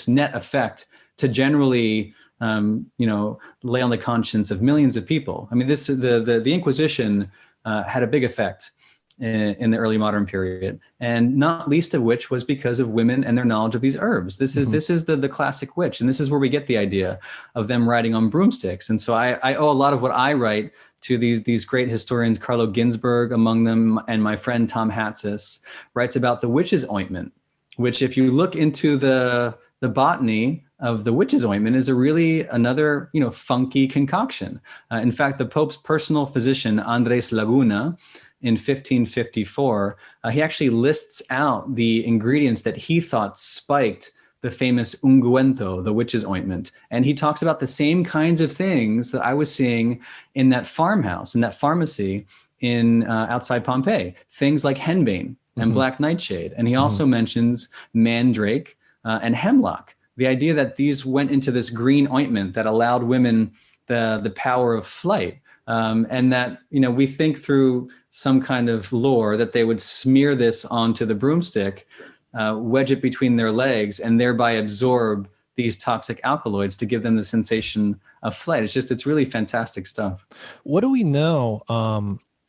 net effect to generally lay on the conscience of millions of people. I mean, the Inquisition had a big effect in the early modern period, and not least of which was because of women and their knowledge of these herbs. This is the classic witch, and this is where we get the idea of them riding on broomsticks. And so I owe a lot of what I write to these great historians, Carlo Ginzburg among them, and my friend Tom Hatsis writes about the witch's ointment, which, if you look into the botany of the witch's ointment, is another funky concoction. In fact, the Pope's personal physician, Andres Laguna, in 1554, he actually lists out the ingredients that he thought spiked the famous unguento, the witch's ointment. And he talks about the same kinds of things that I was seeing in that farmhouse, in that pharmacy in outside Pompeii, things like henbane and black nightshade. And he also mentions mandrake and hemlock. The idea that these went into this green ointment that allowed women the power of flight. And that, we think through some kind of lore that they would smear this onto the broomstick, wedge it between their legs, and thereby absorb these toxic alkaloids to give them the sensation of flight. It's really fantastic stuff. What do we know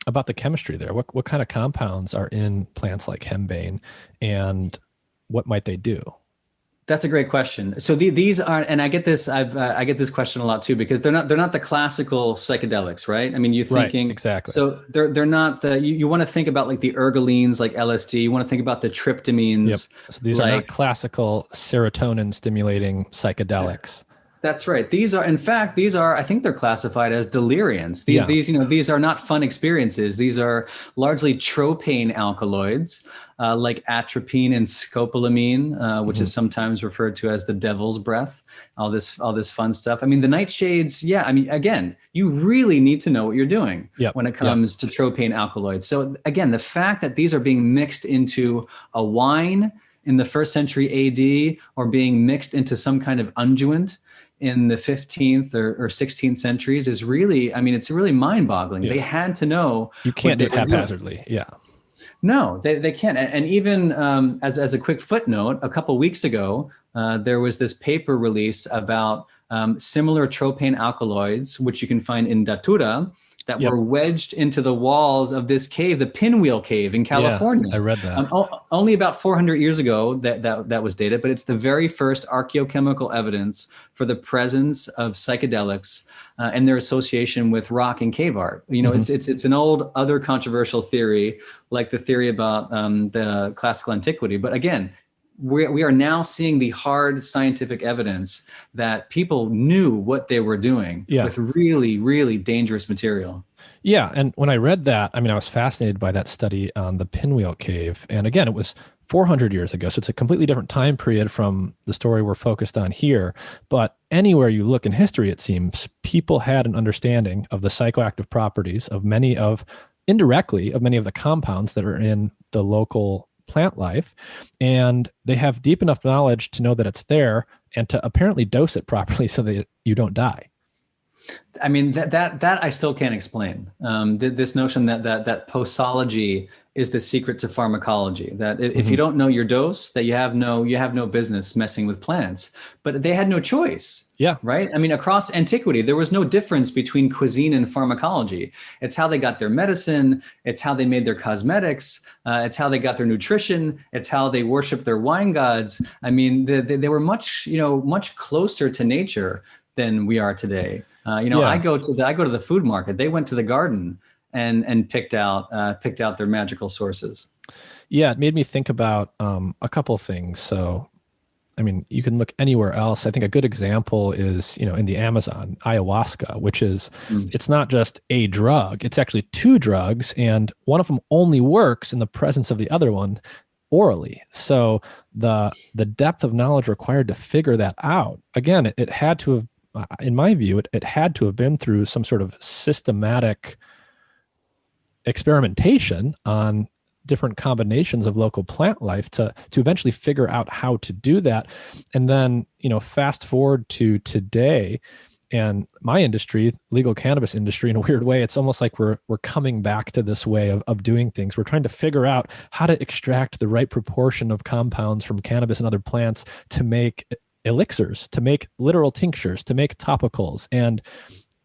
about the chemistry there? What kind of compounds are in plants like henbane, and what might they do? That's a great question. So these are, and I get this, I get this question a lot too, because they're not the classical psychedelics, right? I mean, you're thinking, right, exactly. So they're not you want to think about like the ergolines, like LSD. You want to think about the tryptamines. Yep. So these are not classical serotonin stimulating psychedelics. That's right. These are, in fact, I think they're classified as deliriants. These are not fun experiences. These are largely tropane alkaloids, like atropine and scopolamine, which is sometimes referred to as the devil's breath, all this fun stuff. I mean, the nightshades, again, you really need to know what you're doing when it comes to tropane alkaloids. So again, the fact that these are being mixed into a wine in the 1st century AD, or being mixed into some kind of unguent in the 15th or 16th centuries is really, it's really mind-boggling. They had to know. You can't do it haphazardly. Yeah. No, they can't. And even as a quick footnote, a couple weeks ago, there was this paper released about similar tropane alkaloids, which you can find in Datura, that were wedged into the walls of this cave, the Pinwheel Cave in California. Yeah, I read that. Only about 400 years ago that was dated, but it's the very first archaeochemical evidence for the presence of psychedelics and their association with rock and cave art. It's an old other controversial theory, like the theory about the classical antiquity. But again, we are now seeing the hard scientific evidence that people knew what they were doing with really, really dangerous material. Yeah. And when I read that, I was fascinated by that study on the Pinwheel Cave. And again, it was 400 years ago. So it's a completely different time period from the story we're focused on here. But anywhere you look in history, it seems people had an understanding of the psychoactive properties of many of the compounds that are in the local plant life, and they have deep enough knowledge to know that it's there and to apparently dose it properly so that you don't die. That I still can't explain. This notion that posology is the secret to pharmacology, that if you don't know your dose, that you have no business messing with plants. But they had no choice. Yeah. Right? Across antiquity, there was no difference between cuisine and pharmacology. It's how they got their medicine. It's how they made their cosmetics. It's how they got their nutrition. It's how they worshiped their wine gods. They were much closer to nature than we are today. I go to the food market. They went to the garden and picked out their magical sources. Yeah, it made me think about a couple things. So, you can look anywhere else. I think a good example is, in the Amazon, ayahuasca, which is, it's not just a drug, it's actually two drugs, and one of them only works in the presence of the other one orally. So the depth of knowledge required to figure that out, again, it had to have, in my view, it had to have been through some sort of systematic experimentation on different combinations of local plant life to eventually figure out how to do that. And then, fast forward to today, and my industry, legal cannabis industry, in a weird way, it's almost like we're coming back to this way of doing things. We're trying to figure out how to extract the right proportion of compounds from cannabis and other plants to make elixirs, to make literal tinctures, to make topicals. And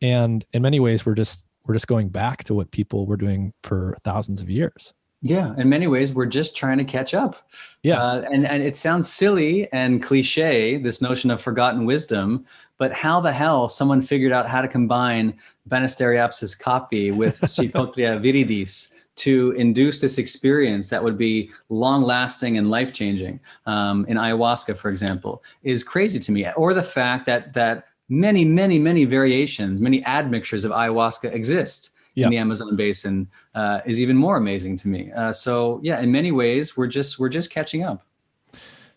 in many ways, we're just going back to what people were doing for thousands of years. Yeah, in many ways, we're just trying to catch up. Yeah. And it sounds silly and cliche, this notion of forgotten wisdom, but how the hell someone figured out how to combine Banisteriopsis caapi with Psychotria viridis to induce this experience that would be long-lasting and life-changing in ayahuasca, for example, is crazy to me. Or the fact that many, many, many variations, many admixtures of ayahuasca exist in the Amazon basin is even more amazing to me. So yeah, in many ways, we're just catching up.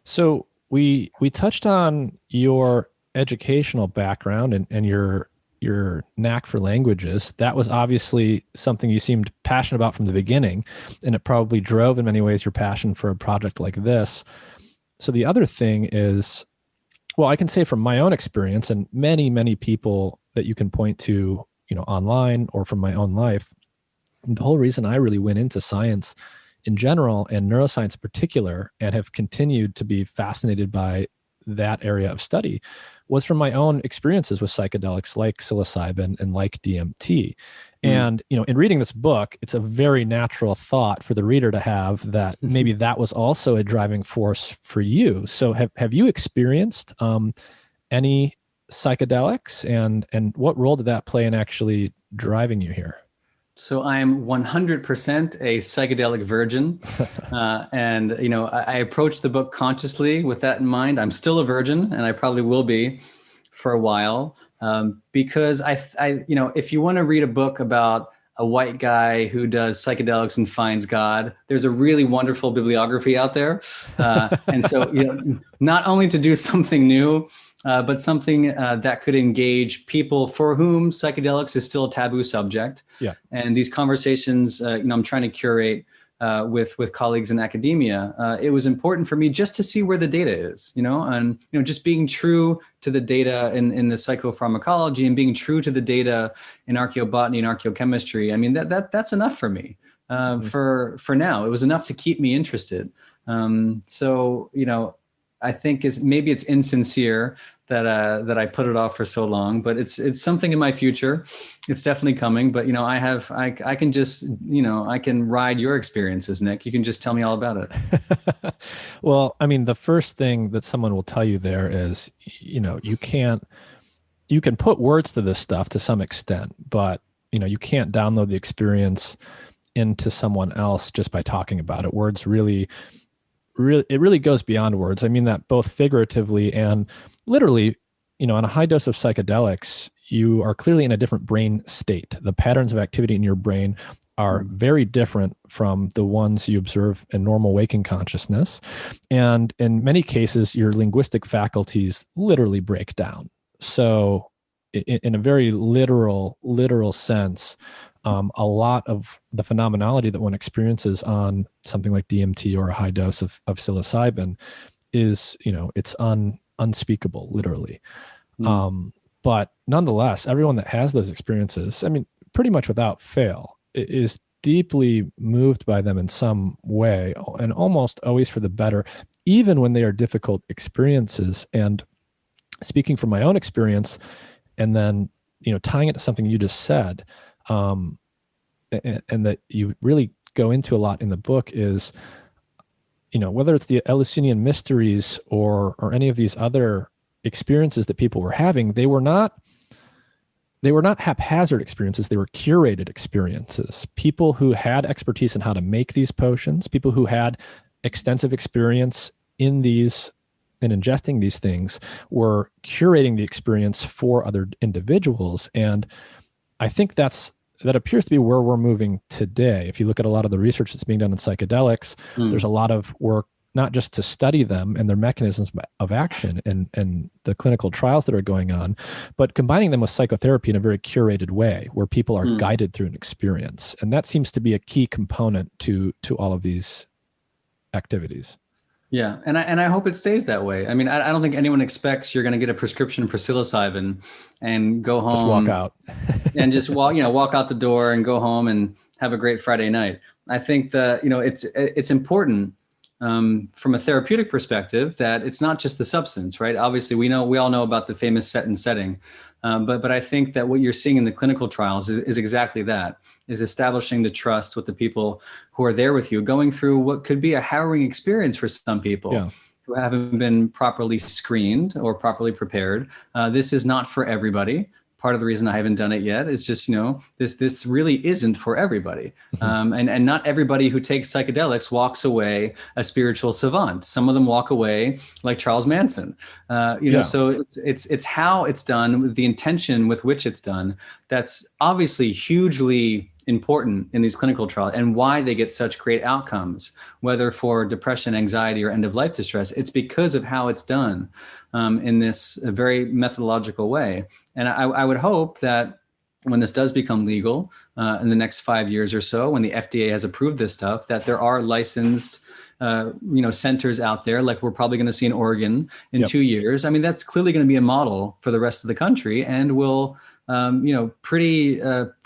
So we touched on your educational background and your knack for languages. That was obviously something you seemed passionate about from the beginning, and it probably drove in many ways your passion for a project like this. So the other thing is, well, I can say from my own experience and many, many people that you can point to, online or from my own life, the whole reason I really went into science in general and neuroscience in particular, and have continued to be fascinated by that area of study, was from my own experiences with psychedelics like psilocybin and like DMT. And, in reading this book, it's a very natural thought for the reader to have that maybe that was also a driving force for you. So have you experienced any psychedelics, and what role did that play in actually driving you here? So I'm 100% a psychedelic virgin. And, I approached the book consciously with that in mind. I'm still a virgin, and I probably will be for a while, because I if you want to read a book about a white guy who does psychedelics and finds God, there's a really wonderful bibliography out there. And so, not only to do something new, but something that could engage people for whom psychedelics is still a taboo subject. Yeah. And these conversations, I'm trying to curate with colleagues in academia. It was important for me just to see where the data is, and just being true to the data in the psychopharmacology and being true to the data in archaeobotany and archaeochemistry. I mean, that's enough for me for now. It was enough to keep me interested. So I think maybe it's insincere that I put it off for so long, but it's something in my future. It's definitely coming. But I can just I can ride your experiences, Nick. You can just tell me all about it. Well, I mean, the first thing that someone will tell you there is you can put words to this stuff to some extent, but you can't download the experience into someone else just by talking about it. Words really, it really goes beyond words. I mean that both figuratively and literally. On a high dose of psychedelics, you are clearly in a different brain state. The patterns of activity in your brain are very different from the ones you observe in normal waking consciousness. And in many cases, your linguistic faculties literally break down. So in a very literal sense, a lot of the phenomenology that one experiences on something like DMT or a high dose of psilocybin is, it's unspeakable, literally. But nonetheless, everyone that has those experiences, I mean, pretty much without fail, is deeply moved by them in some way, and almost always for the better, even when they are difficult experiences. And speaking from my own experience, and then, tying it to something you just said, and that you really go into a lot in the book is, whether it's the Eleusinian mysteries or any of these other experiences that people were having, they were not haphazard experiences. They were curated experiences. People who had expertise in how to make these potions, people who had extensive experience in ingesting these things, were curating the experience for other individuals. And I think that appears to be where we're moving today. If you look at a lot of the research that's being done in psychedelics, there's a lot of work not just to study them and their mechanisms of action and the clinical trials that are going on, but combining them with psychotherapy in a very curated way where people are guided through an experience. And that seems to be a key component to all of these activities. Yeah, and I hope it stays that way. I mean, I don't think anyone expects you're going to get a prescription for psilocybin and go home, just walk out, and just walk out the door and go home and have a great Friday night. I think that it's important from a therapeutic perspective that it's not just the substance, right? Obviously, we all know about the famous set and setting, but I think that what you're seeing in the clinical trials is exactly that, is establishing the trust with the people who are there with you, going through what could be a harrowing experience for some people who haven't been properly screened or properly prepared. This is not for everybody. Part of the reason I haven't done it yet is just, this really isn't for everybody. And not everybody who takes psychedelics walks away a spiritual savant. Some of them walk away like Charles Manson. So it's how it's done, the intention with which it's done, that's obviously hugely important in these clinical trials and why they get such great outcomes, whether for depression, anxiety, or end of life distress. It's because of how it's done in this very methodological way. And I would hope that when this does become legal in the next 5 years or so, when the FDA has approved this stuff, that there are licensed centers out there, like we're probably going to see in Oregon in 2 years. I mean, that's clearly going to be a model for the rest of the country, and will pretty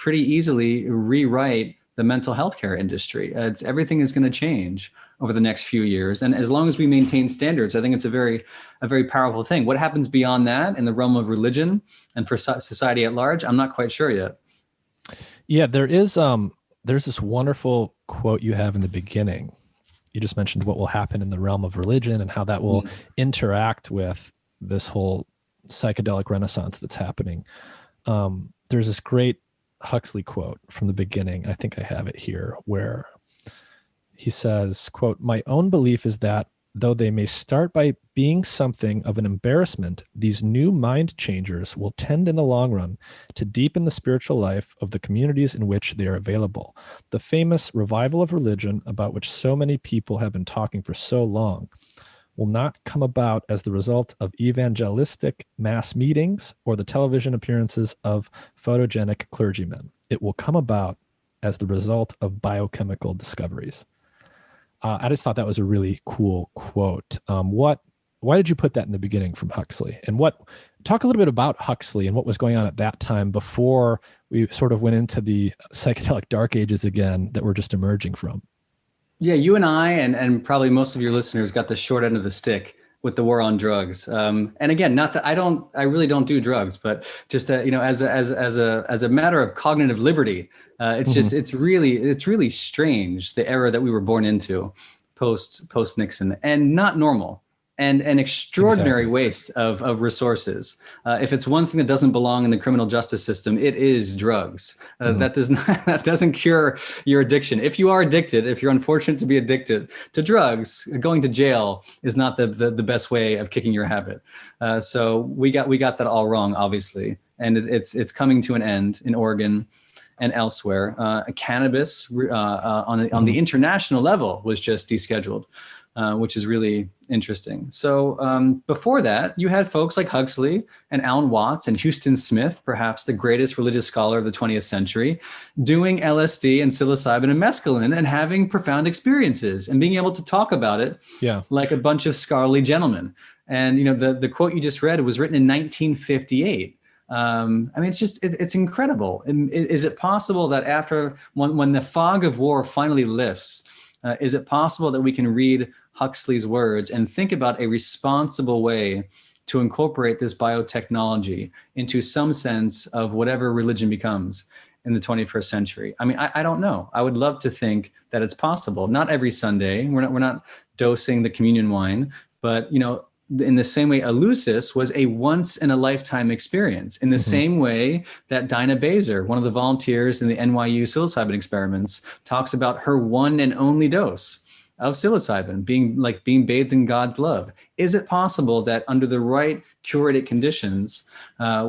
easily rewrite the mental health care industry. Everything is going to change over the next few years. And as long as we maintain standards, I think it's a very powerful thing. What happens beyond that in the realm of religion and for society at large, I'm not quite sure yet. Yeah, there's this wonderful quote you have in the beginning. You just mentioned what will happen in the realm of religion and how that will interact with this whole psychedelic renaissance that's happening. There's this great Huxley quote from the beginning. I think I have it here, where he says, quote, "My own belief is that though they may start by being something of an embarrassment, these new mind changers will tend in the long run to deepen the spiritual life of the communities in which they are available. The famous revival of religion, about which so many people have been talking for so long, will not come about as the result of evangelistic mass meetings or the television appearances of photogenic clergymen. It will come about as the result of biochemical discoveries." I just thought that was a really cool quote. Why did you put that in the beginning from Huxley? And talk a little bit about Huxley and what was going on at that time before we sort of went into the psychedelic dark ages again that we're just emerging from. Yeah, you and I and probably most of your listeners got the short end of the stick with the war on drugs. And again, not that I really don't do drugs, but just as a matter of cognitive liberty, it's really strange, the era that we were born into post Nixon, and not normal. And an extraordinary waste of resources. If it's one thing that doesn't belong in the criminal justice system, it is drugs. That doesn't cure your addiction. If you are addicted, if you're unfortunate to be addicted to drugs, going to jail is not the best way of kicking your habit. So we got that all wrong, obviously, and it's coming to an end in Oregon and elsewhere. Cannabis on the international level was just descheduled. Which is really interesting. So before that, you had folks like Huxley and Alan Watts and Houston Smith, perhaps the greatest religious scholar of the 20th century, doing LSD and psilocybin and mescaline and having profound experiences and being able to talk about it like a bunch of scholarly gentlemen. And the quote you just read was written in 1958. I mean, it's incredible. And is it possible that after when the fog of war finally lifts, is it possible that we can read Huxley's words and think about a responsible way to incorporate this biotechnology into some sense of whatever religion becomes in the 21st century? I mean, I don't know. I would love to think that it's possible. Not every Sunday. We're not dosing the communion wine, but in the same way, Eleusis was a once in a lifetime experience. In the same way that Dinah Baser, one of the volunteers in the NYU psilocybin experiments, talks about her one and only dose of psilocybin being bathed in God's love. Is it possible that under the right curated conditions,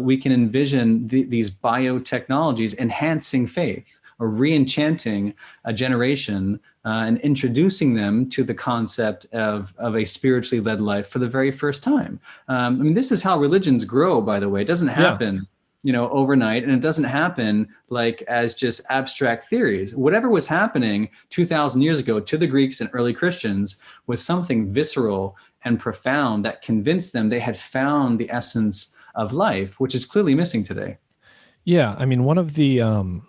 we can envision these biotechnologies enhancing faith, or re-enchanting a generation and introducing them to the concept of a spiritually led life for the very first time. I mean, this is how religions grow, by the way. It doesn't happen, overnight, and it doesn't happen like as just abstract theories. Whatever was happening 2,000 years ago to the Greeks and early Christians was something visceral and profound that convinced them they had found the essence of life, which is clearly missing today. Yeah, I mean, one of the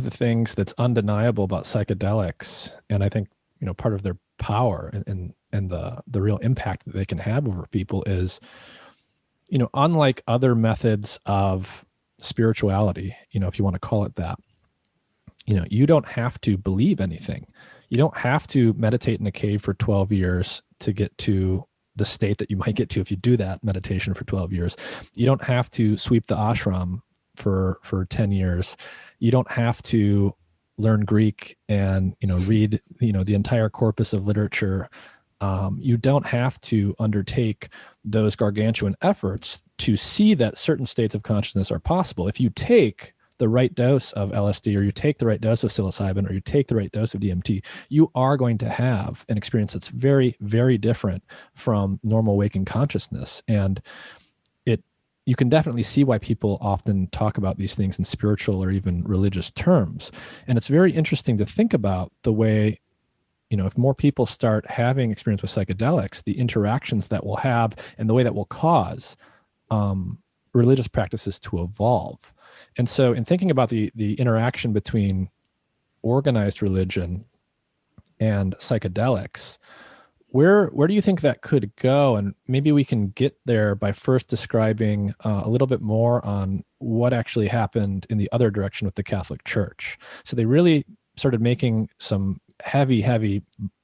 things that's undeniable about psychedelics, and I think part of their power and the real impact that they can have over people is, unlike other methods of spirituality, if you want to call it that, you don't have to believe anything. You don't have to meditate in a cave for 12 years to get to the state that you might get to if you do that meditation for 12 years. You don't have to sweep the ashram for 10 years. You don't have to learn Greek and, read, the entire corpus of literature. You don't have to undertake those gargantuan efforts to see that certain states of consciousness are possible. If you take the right dose of LSD, or you take the right dose of psilocybin, or you take the right dose of DMT, you are going to have an experience that's very, very different from normal waking consciousness. And you can definitely see why people often talk about these things in spiritual or even religious terms. And it's very interesting to think about the way, if more people start having experience with psychedelics, the interactions that we'll have and the way that will cause religious practices to evolve. And so in thinking about the interaction between organized religion and psychedelics, where do you think that could go? And maybe we can get there by first describing a little bit more on what actually happened in the other direction with the Catholic Church. So they really started making some heavy,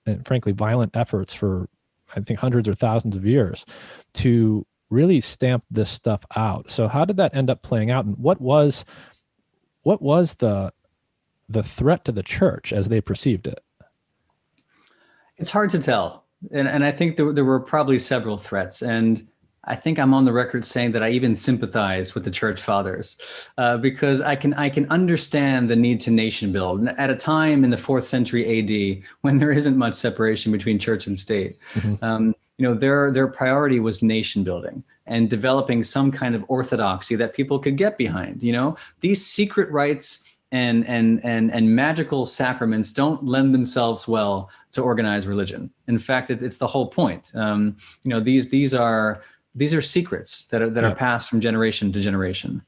and frankly violent efforts for, I think, hundreds or thousands of years to really stamp this stuff out. So how did that end up playing out, and what was the threat to the church as they perceived it? It's hard to tell, and I think there were probably several threats, and I think I'm on the record saying that I even sympathize with the church fathers, because I can understand the need to nation build at a time in the 4th century AD when there isn't much separation between church and state. Mm-hmm. Their priority was nation building and developing some kind of orthodoxy that people could get behind. These secret rites and magical sacraments don't lend themselves well to organized religion. In fact, it's the whole point. These are secrets that are passed from generation to generation.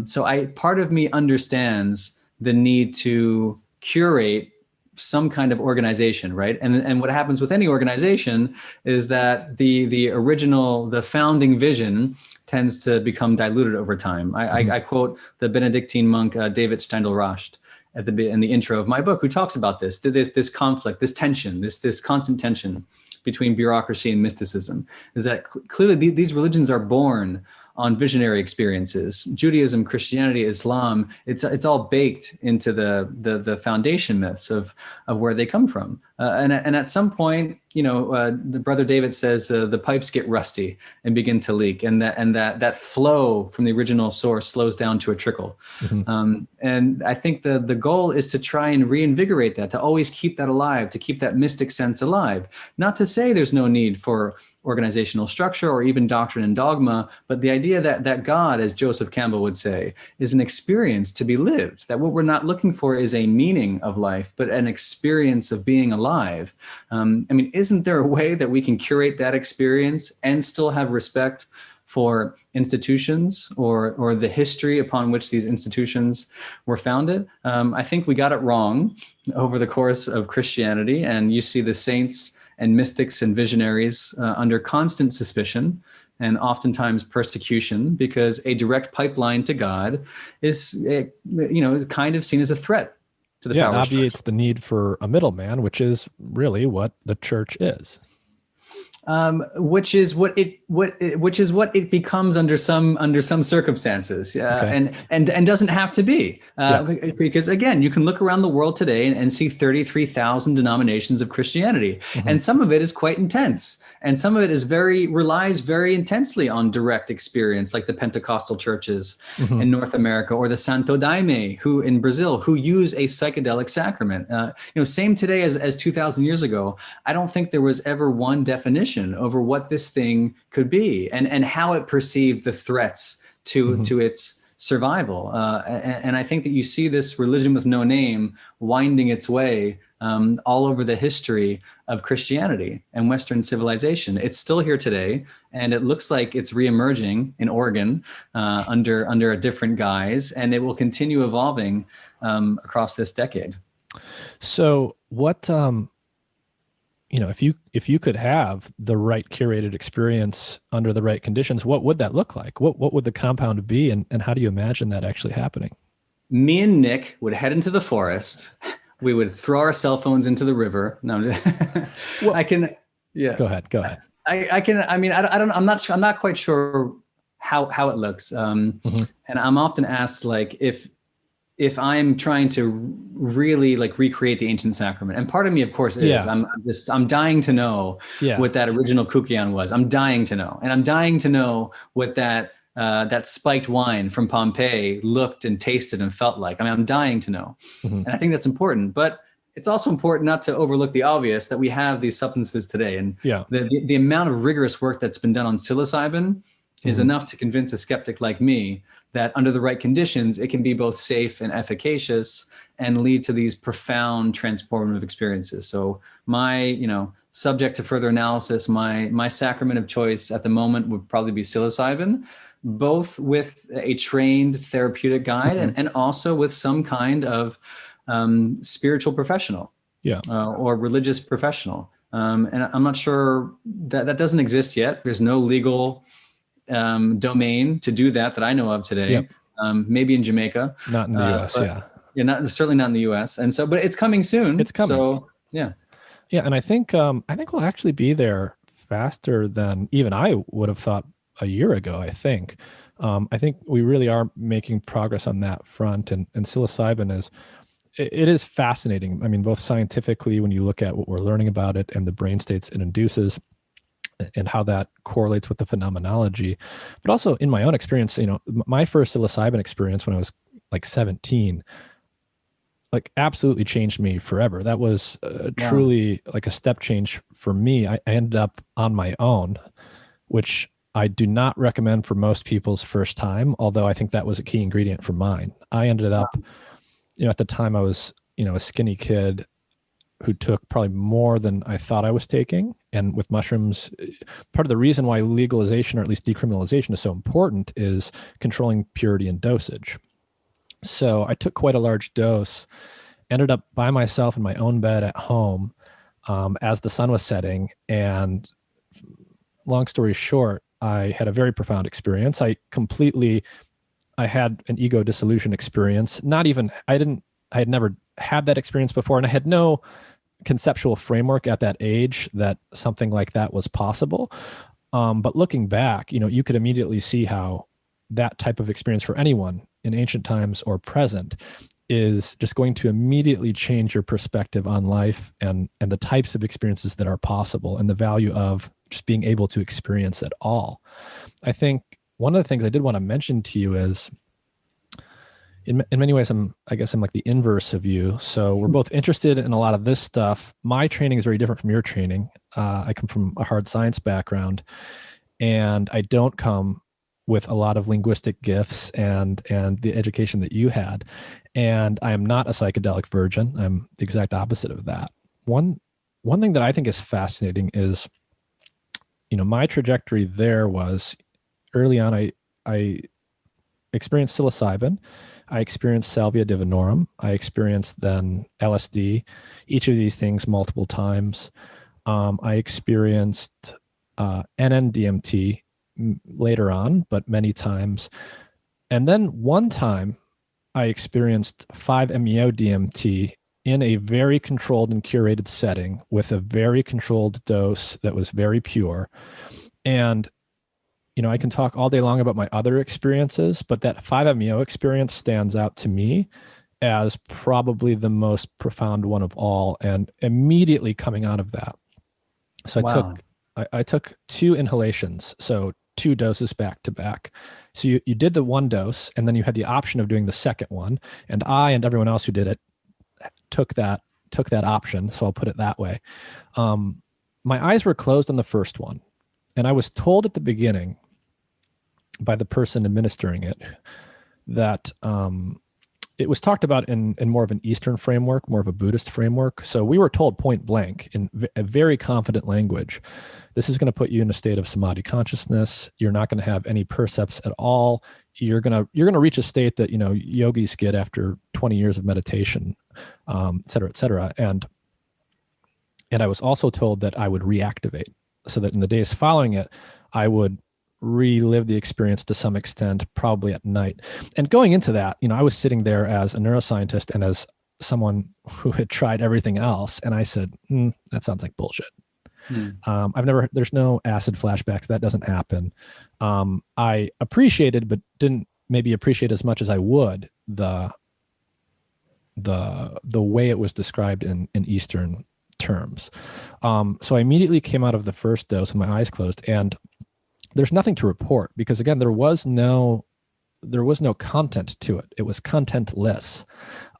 So part of me understands the need to curate some kind of organization, right? And what happens with any organization is that the founding vision tends to become diluted over time. I quote the Benedictine monk David Steindl-Rast in the intro of my book, who talks about this conflict, this tension, this constant tension between bureaucracy and mysticism, is that clearly these religions are born on visionary experiences. Judaism, Christianity, Islam, it's all baked into the foundation myths of where they come from. And at some point, the brother David says the pipes get rusty and begin to leak, and that flow from the original source slows down to a trickle. Mm-hmm. And I think the goal is to try and reinvigorate that, to always keep that alive, to keep that mystic sense alive. Not to say there's no need for organizational structure or even doctrine and dogma, but the idea that God, as Joseph Campbell would say, is an experience to be lived, that what we're not looking for is a meaning of life, but an experience of being alive. Isn't there a way that we can curate that experience and still have respect for institutions or the history upon which these institutions were founded? I think we got it wrong over the course of Christianity, and you see the saints and mystics and visionaries under constant suspicion and oftentimes persecution, because a direct pipeline to God is kind of seen as a threat to the power structure. It obviates the need for a middleman, which is really what the church is. which is what it becomes under some circumstances, Okay. and doesn't have to be, Yeah. because again, you can look around the world today and see 33,000 denominations of Christianity, and some of it is quite intense, and some of it is relies very intensely on direct experience, like the Pentecostal churches in North America, or the Santo Daime who in Brazil, who use a psychedelic sacrament. Same today as 2,000 years ago. I don't think there was ever one definition over what this thing could be and how it perceived the threats to its survival. And I think that you see this religion with no name winding its way all over the history of Christianity and Western civilization. It's still here today, and it looks like it's reemerging in Oregon under a different guise, and it will continue evolving across this decade. So what, if you could have the right curated experience under the right conditions, what would that look like? What would the compound be, and how do you imagine that actually happening? Me and Nick would head into the forest. We would throw our cell phones into the river. No, Well, I can. Yeah. Go ahead. I can. I mean, I don't. I'm not sure. I'm not quite sure how it looks. And I'm often asked, like, if I'm trying to really like recreate the ancient sacrament, and part of me, of course, is I'm dying to know what that original kukian was. I'm dying to know, and I'm dying to know what that spiked wine from Pompeii looked and tasted and felt like. I mean, I'm dying to know, and I think that's important. But it's also important not to overlook the obvious, that we have these substances today, and the amount of rigorous work that's been done on psilocybin is enough to convince a skeptic like me that under the right conditions, it can be both safe and efficacious and lead to these profound transformative experiences. So my, subject to further analysis, my sacrament of choice at the moment would probably be psilocybin, both with a trained therapeutic guide and also with some kind of spiritual professional or religious professional. And I'm not sure that doesn't exist yet. There's no legal domain to do that I know of today. Maybe in Jamaica, not in the US. Certainly not in the US. And so, but it's coming soon. It's coming. So and I think we'll actually be there faster than even I would have thought a year ago. I think we really are making progress on that front, and psilocybin is fascinating. I mean, both scientifically, when you look at what we're learning about it and the brain states it induces, and how that correlates with the phenomenology, but also in my own experience, my first psilocybin experience when I was like 17, like absolutely changed me forever. That was truly like a step change for me. I ended up on my own, which I do not recommend for most people's first time, although I think that was a key ingredient for mine. I ended up, at the time I was, a skinny kid who took probably more than I thought I was taking. And with mushrooms, part of the reason why legalization, or at least decriminalization, is so important is controlling purity and dosage. So I took quite a large dose, ended up by myself in my own bed at home as the sun was setting. And long story short, I had a very profound experience. I had an ego dissolution experience. I had never had that experience before, and I had no conceptual framework at that age that something like that was possible. But looking back, you could immediately see how that type of experience for anyone in ancient times or present is just going to immediately change your perspective on life and the types of experiences that are possible, and the value of just being able to experience it all. I think one of the things I did want to mention to you is, in many ways, I'm like the inverse of you. So we're both interested in a lot of this stuff. My training is very different from your training. I come from a hard science background, and I don't come with a lot of linguistic gifts and the education that you had. And I am not a psychedelic virgin. I'm the exact opposite of that. One thing that I think is fascinating is, my trajectory there was early on, I experienced psilocybin. I experienced salvia divinorum. I experienced then LSD, each of these things multiple times. I experienced NN-DMT later on, but many times. And then one time I experienced 5-MeO-DMT in a very controlled and curated setting with a very controlled dose that was very pure. And, I can talk all day long about my other experiences, but that 5-MeO experience stands out to me as probably the most profound one of all. And immediately coming out of that, so Wow. I took 2 inhalations, so 2 doses back to back. So you did the 1 dose, and then you had the option of doing the second one. And I and everyone else who did it took that option. So I'll put it that way. My eyes were closed on the first one, and I was told at the beginning by the person administering it that it was talked about in more of an Eastern framework, more of a Buddhist framework. So we were told point blank in a very confident language, this is going to put you in a state of samadhi consciousness. You're not going to have any percepts at all. You're going to reach a state that, yogis get after 20 years of meditation, et cetera, et cetera. And I was also told that I would reactivate, so that in the days following it, I would relive the experience to some extent, probably at night. And going into that, I was sitting there as a neuroscientist and as someone who had tried everything else. And I said, that sounds like bullshit. There's no acid flashbacks. That doesn't happen. I appreciated, but didn't maybe appreciate as much as I would the way it was described in Eastern terms. So I immediately came out of the first dose with my eyes closed, and there's nothing to report because, again, there was no content to it. It was contentless.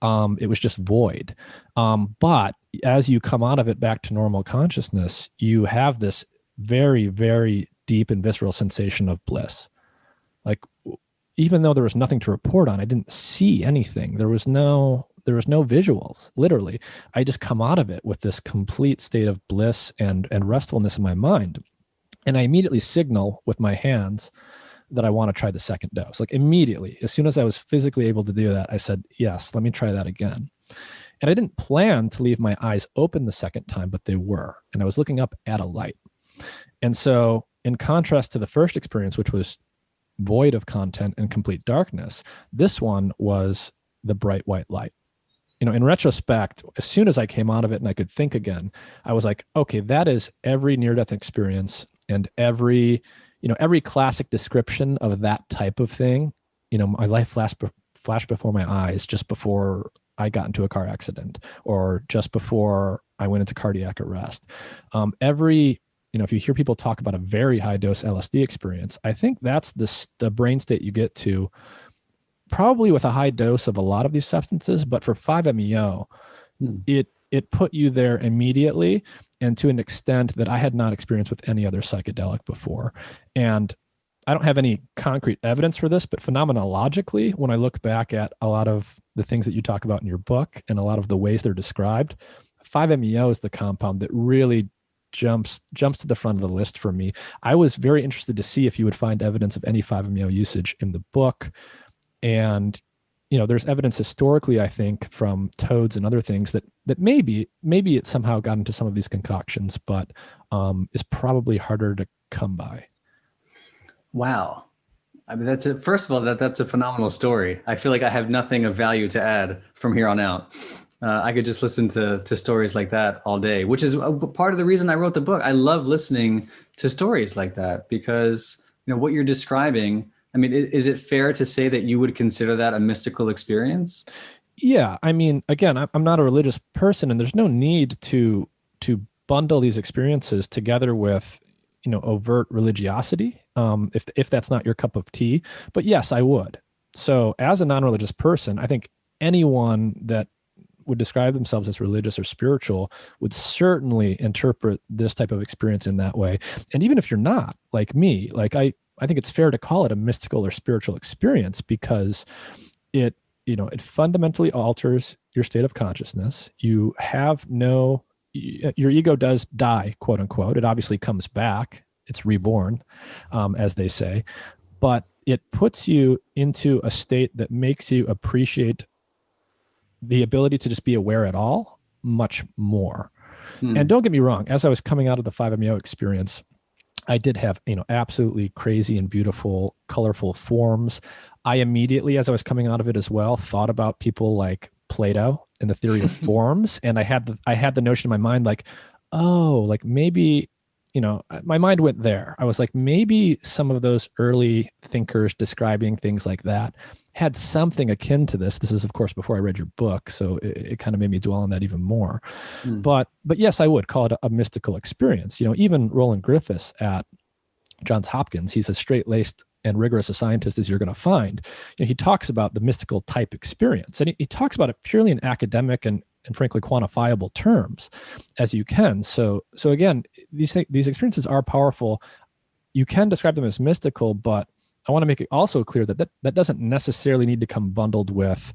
It was just void. But as you come out of it back to normal consciousness, you have this very, very deep and visceral sensation of bliss. Like, even though there was nothing to report on, I didn't see anything. There was no visuals, literally. I just come out of it with this complete state of bliss and restfulness in my mind. And I immediately signal with my hands that I want to try the second dose. Like immediately, as soon as I was physically able to do that, I said, yes, let me try that again. And I didn't plan to leave my eyes open the second time, but they were. And I was looking up at a light. And so in contrast to the first experience, which was void of content and complete darkness, this one was the bright white light. In retrospect, as soon as I came out of it and I could think again, I was like, okay, that is every near-death experience and every classic description of that type of thing. My life flashed before my eyes just before I got into a car accident or just before I went into cardiac arrest. If you hear people talk about a very high dose LSD experience, I think that's the brain state you get to probably with a high dose of a lot of these substances, but for 5-MeO, it put you there immediately and to an extent that I had not experienced with any other psychedelic before. And I don't have any concrete evidence for this, but phenomenologically, when I look back at a lot of the things that you talk about in your book and a lot of the ways they're described, 5-MeO is the compound that really jumps to the front of the list for me. I was very interested to see if you would find evidence of any 5-MeO usage in the book. And there's evidence historically, I think, from toads and other things that maybe it somehow got into some of these concoctions, but is probably harder to come by. Wow. I mean, first of all, that's a phenomenal story. I feel like I have nothing of value to add from here on out. I could just listen to stories like that all day, which is part of the reason I wrote the book. I love listening to stories like that because, what you're describing, I mean, is it fair to say that you would consider that a mystical experience? Yeah. I mean, again, I'm not a religious person, and there's no need to bundle these experiences together with, overt religiosity, if that's not your cup of tea. But yes, I would. So as a non-religious person, I think anyone that would describe themselves as religious or spiritual would certainly interpret this type of experience in that way. And even if you're not, like me, I think it's fair to call it a mystical or spiritual experience because it fundamentally alters your state of consciousness. Your ego does die, quote unquote. It obviously comes back. It's reborn, as they say, but it puts you into a state that makes you appreciate the ability to just be aware at all much more. And don't get me wrong, as I was coming out of the 5-MeO experience, I did have, absolutely crazy and beautiful, colorful forms. I immediately, as I was coming out of it as well, thought about people like Plato and the theory of forms. And I had the notion in my mind, like, oh, like maybe, my mind went there. I was like, maybe some of those early thinkers describing things like that had something akin to this. This is, of course, before I read your book, so it kind of made me dwell on that even more. But yes, I would call it a mystical experience. Even Roland Griffiths at Johns Hopkins, he's as straight-laced and rigorous a scientist as you're going to find. He talks about the mystical type experience, and he talks about it purely in academic and frankly quantifiable terms as you can. So again, these experiences are powerful. You can describe them as mystical, but I want to make it also clear that doesn't necessarily need to come bundled with,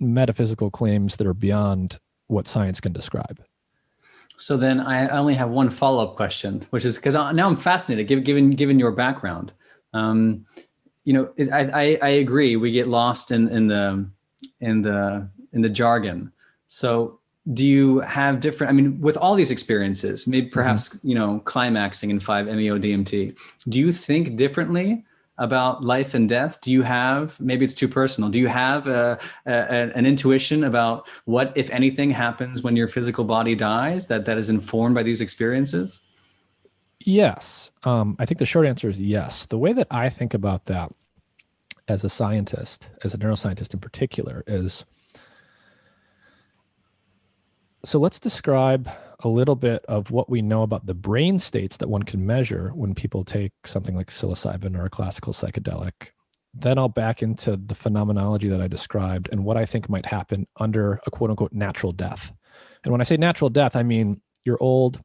metaphysical claims that are beyond what science can describe. So then I only have one follow-up question, which is because now I'm fascinated, given your background. I agree. We get lost in the jargon. So do you have different, with all these experiences, maybe perhaps, climaxing in 5-MeO-DMT, do you think differently about life and death? Do you have, maybe it's too personal, do you have an intuition about what, if anything, happens when your physical body dies that is informed by these experiences? Yes. I think the short answer is yes. The way that I think about that as a scientist, as a neuroscientist in particular, is, so let's describe a little bit of what we know about the brain states that one can measure when people take something like psilocybin or a classical psychedelic. Then I'll back into the phenomenology that I described and what I think might happen under a quote unquote natural death. And when I say natural death, I mean you're old,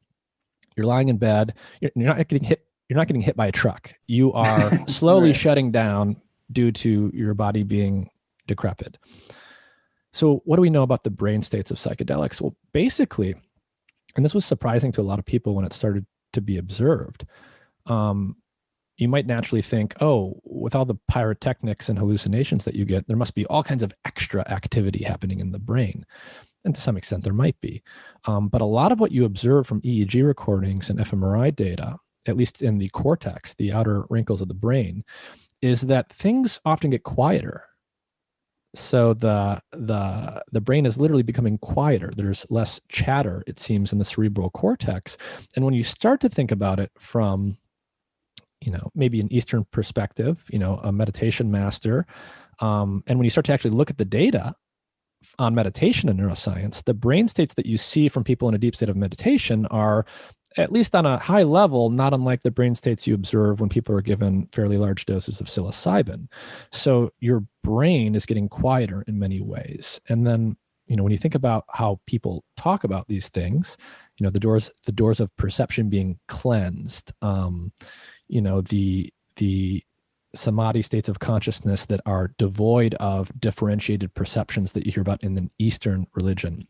you're lying in bed, you're not getting hit. You're not getting hit by a truck. You are slowly Right. shutting down due to your body being decrepit. So what do we know about the brain states of psychedelics? Well, basically, and this was surprising to a lot of people when it started to be observed, you might naturally think, oh, with all the pyrotechnics and hallucinations that you get, there must be all kinds of extra activity happening in the brain. And to some extent, there might be. But a lot of what you observe from EEG recordings and fMRI data, at least in the cortex, the outer wrinkles of the brain, is that things often get quieter. So the brain is literally becoming quieter. There's less chatter, it seems, in the cerebral cortex. And when you start to think about it from, maybe an Eastern perspective, a meditation master, and when you start to actually look at the data on meditation and neuroscience, the brain states that you see from people in a deep state of meditation are, at least on a high level, not unlike the brain states you observe when people are given fairly large doses of psilocybin. So your brain is getting quieter in many ways. And then, when you think about how people talk about these things, the doors of perception being cleansed, the samadhi states of consciousness that are devoid of differentiated perceptions that you hear about in the Eastern religion,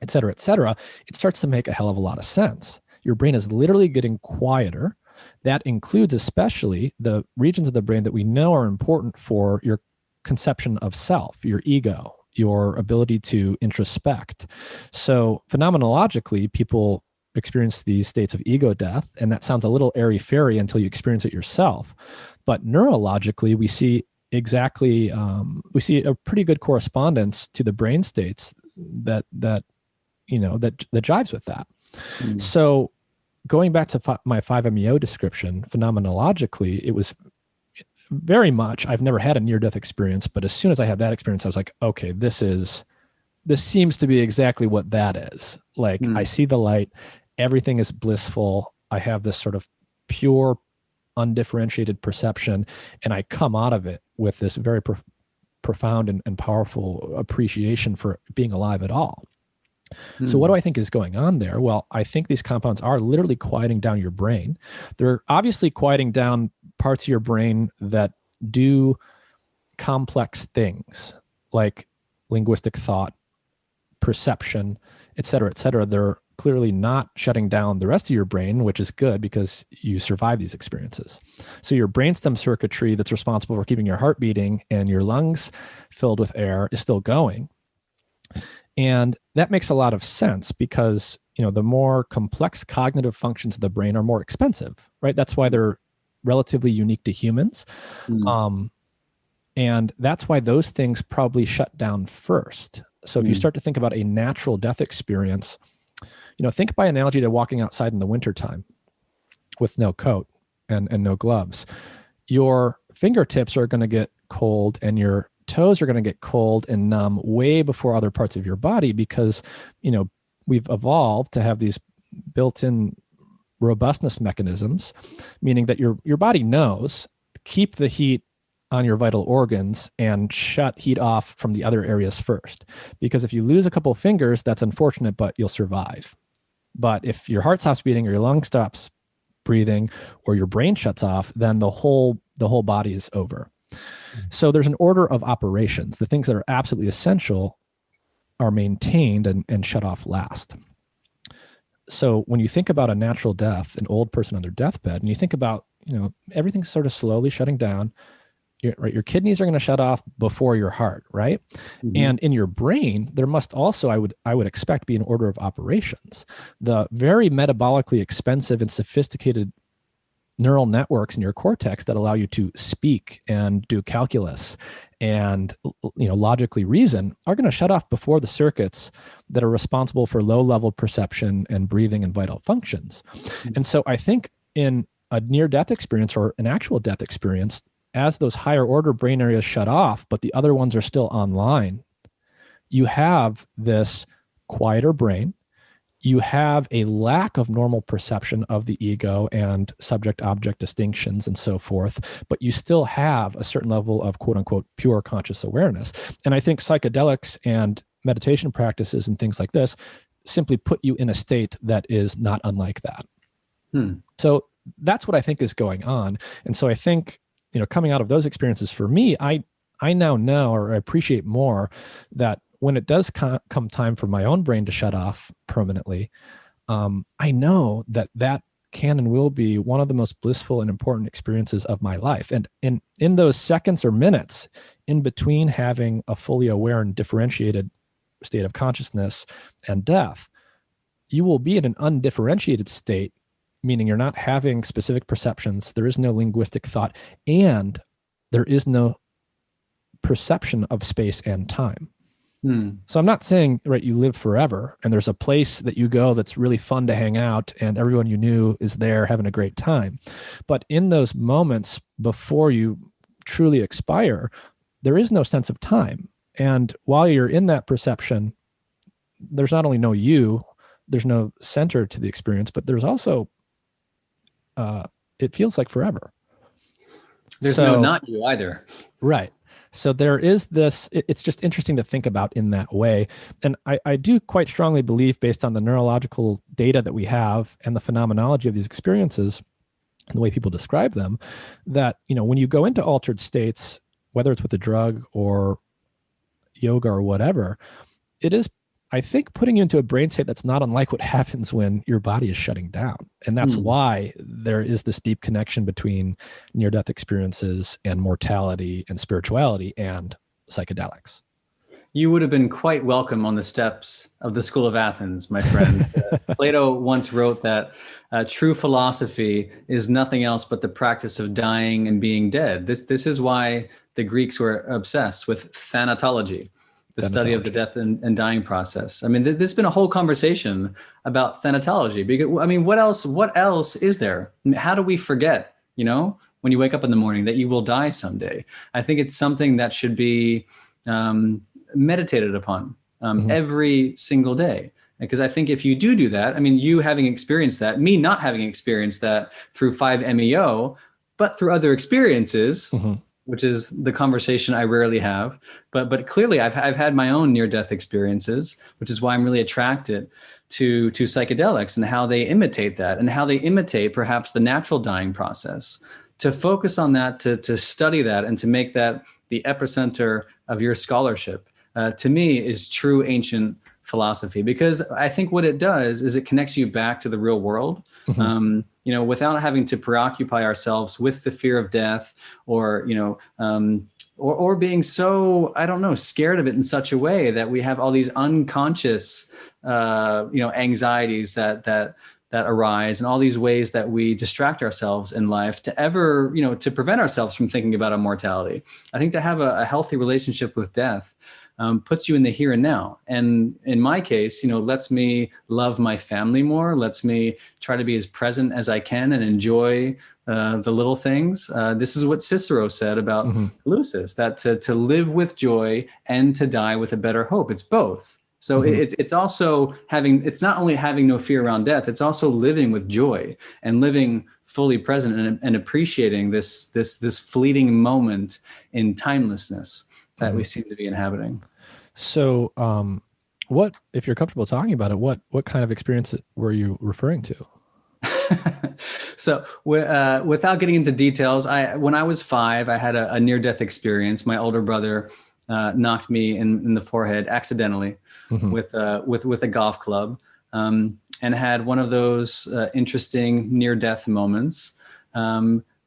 et cetera, it starts to make a hell of a lot of sense. Your brain is literally getting quieter. That includes especially the regions of the brain that we know are important for your conception of self, your ego, your ability to introspect. So phenomenologically, people experience these states of ego death, and that sounds a little airy-fairy until you experience it yourself. But neurologically, we see we see a pretty good correspondence to the brain states that jives with that. Mm. So going back to my 5-MeO description, phenomenologically, it was very much, I've never had a near-death experience, but as soon as I had that experience, I was like, okay, this seems to be exactly what that is. Like, I see the light, everything is blissful. I have this sort of pure, undifferentiated perception, and I come out of it with this very profound and powerful appreciation for being alive at all. So what do I think is going on there? Well, I think these compounds are literally quieting down your brain. They're obviously quieting down parts of your brain that do complex things like linguistic thought, perception, et cetera, et cetera. They're clearly not shutting down the rest of your brain, which is good because you survive these experiences. So your brainstem circuitry that's responsible for keeping your heart beating and your lungs filled with air is still going. And that makes a lot of sense because, the more complex cognitive functions of the brain are more expensive, right? That's why they're relatively unique to humans. And that's why those things probably shut down first. So if you start to think about a natural death experience, think by analogy to walking outside in the wintertime with no coat and no gloves. Your fingertips are going to get cold and your toes are going to get cold and numb way before other parts of your body, because, we've evolved to have these built-in robustness mechanisms, meaning that your body knows, keep the heat on your vital organs and shut heat off from the other areas first. Because if you lose a couple of fingers, that's unfortunate, but you'll survive. But if your heart stops beating or your lung stops breathing or your brain shuts off, then the whole body is over. So there's an order of operations. The things that are absolutely essential are maintained and shut off last. So when you think about a natural death, an old person on their deathbed, and you think about, everything's sort of slowly shutting down, your kidneys are going to shut off before your heart, right? Mm-hmm. And in your brain, there must also, I would expect, be an order of operations. The very metabolically expensive and sophisticated neural networks in your cortex that allow you to speak and do calculus and logically reason are going to shut off before the circuits that are responsible for low-level perception and breathing and vital functions. And so I think in a near-death experience or an actual death experience, as those higher order brain areas shut off, but the other ones are still online, you have this quieter brain. You have a lack of normal perception of the ego and subject-object distinctions and so forth, but you still have a certain level of quote-unquote pure conscious awareness. And I think psychedelics and meditation practices and things like this simply put you in a state that is not unlike that. So that's what I think is going on. And so I think, coming out of those experiences for me, I now know, or I appreciate more, that when it does come time for my own brain to shut off permanently, I know that can and will be one of the most blissful and important experiences of my life. And in those seconds or minutes in between having a fully aware and differentiated state of consciousness and death, you will be in an undifferentiated state, meaning you're not having specific perceptions, there is no linguistic thought, and there is no perception of space and time. So I'm not saying, you live forever and there's a place that you go that's really fun to hang out and everyone you knew is there having a great time. But in those moments before you truly expire, there is no sense of time. And while you're in that perception, there's not only no you, there's no center to the experience, but there's also, it feels like forever. There's no not you either. Right. So there is this, it's just interesting to think about in that way. And I do quite strongly believe, based on the neurological data that we have and the phenomenology of these experiences and the way people describe them, that, when you go into altered states, whether it's with a drug or yoga or whatever, it is, I think, putting you into a brain state that's not unlike what happens when your body is shutting down. And that's why there is this deep connection between near-death experiences and mortality and spirituality and psychedelics. You would have been quite welcome on the steps of the School of Athens, my friend. Plato once wrote that true philosophy is nothing else but the practice of dying and being dead. This is why the Greeks were obsessed with thanatology, the study of the death and dying process. I mean, there's been a whole conversation about thanatology. Because, what else is there? How do we forget, when you wake up in the morning, that you will die someday? I think it's something that should be meditated upon every single day. Because I think if you do that, you having experienced that, me not having experienced that through 5-MeO, but through other experiences, which is the conversation I rarely have. But clearly I've had my own near-death experiences, which is why I'm really attracted to psychedelics and how they imitate that, and how they imitate perhaps the natural dying process. To focus on that, to study that, and to make that the epicenter of your scholarship, to me, is true ancient philosophy. Because I think what it does is it connects you back to the real world. Without having to preoccupy ourselves with the fear of death, or being so, scared of it in such a way that we have all these unconscious, anxieties that that arise and all these ways that we distract ourselves in life to ever, to prevent ourselves from thinking about immortality. I think to have a healthy relationship with death puts you in the here and now. And in my case, lets me love my family more, lets me try to be as present as I can and enjoy the little things. This is what Cicero said about Eleusis, that to live with joy and to die with a better hope. It's both. So it's also it's not only having no fear around death, it's also living with joy and living fully present and appreciating this fleeting moment in timelessness that we seem to be inhabiting. So what, if you're comfortable talking about it, what kind of experience were you referring to? So without getting into details, when I was 5, I had a near-death experience. My older brother knocked me in the forehead accidentally with a golf club, and had one of those interesting near-death moments.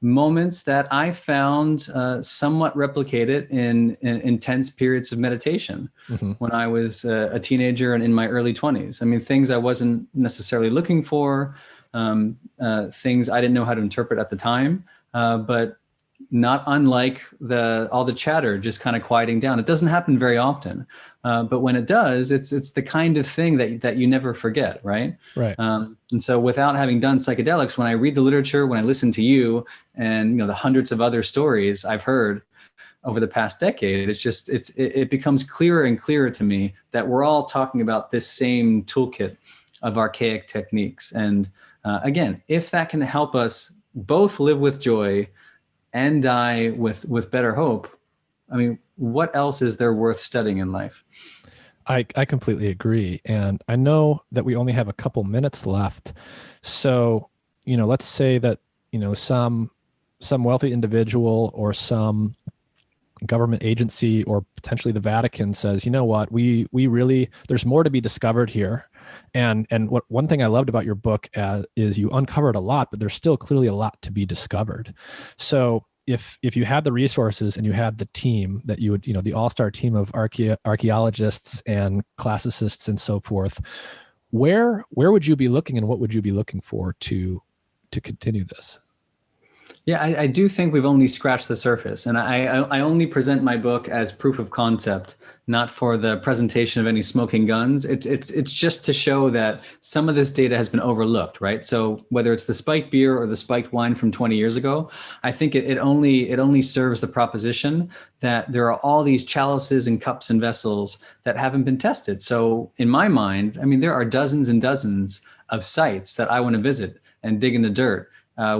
Moments that I found somewhat replicated in intense periods of meditation when I was a teenager and in my early 20s. I mean, things I wasn't necessarily looking for, things I didn't know how to interpret at the time, but not unlike all the chatter just kind of quieting down. It doesn't happen very often, but when it does, it's the kind of thing that you never forget, right? Right. And so, without having done psychedelics, when I read the literature, when I listen to you, and the hundreds of other stories I've heard over the past decade, it becomes clearer and clearer to me that we're all talking about this same toolkit of archaic techniques. And again, if that can help us both live with joy and die with better hope, I mean, what else is there worth studying in life? I completely agree. And I know that we only have a couple minutes left. So, let's say that, some wealthy individual or some government agency or potentially the Vatican says, you know what, we really, there's more to be discovered here. And one thing I loved about your book is you uncovered a lot, but there's still clearly a lot to be discovered. So if you had the resources and you had the team that you would, the all-star team of archaeologists and classicists and so forth, where would you be looking and what would you be looking for to continue this? Yeah, I do think we've only scratched the surface, and I only present my book as proof of concept, not for the presentation of any smoking guns. It's just to show that some of this data has been overlooked, right? So whether it's the spiked beer or the spiked wine from 20 years ago, I think it only serves the proposition that there are all these chalices and cups and vessels that haven't been tested. So in my mind, I mean, there are dozens and dozens of sites that I want to visit and dig in the dirt.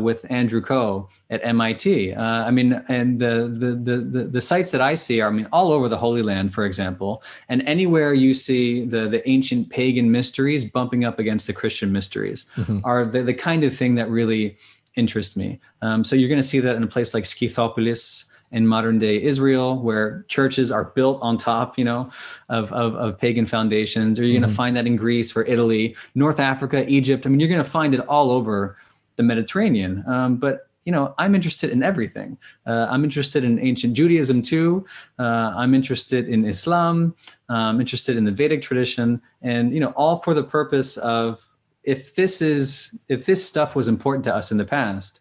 With Andrew Coe at MIT. And the sites that I see are, all over the Holy Land, for example, and anywhere you see the ancient pagan mysteries bumping up against the Christian mysteries are the kind of thing that really interest me. So you're going to see that in a place like Scythopolis in modern day Israel, where churches are built on top, of pagan foundations, or you're going to find that in Greece or Italy, North Africa, Egypt. You're going to find it all over the Mediterranean. But I'm interested in everything. I'm interested in ancient Judaism too. I'm interested in Islam. I'm interested in the Vedic tradition, and all for the purpose of if this stuff was important to us in the past,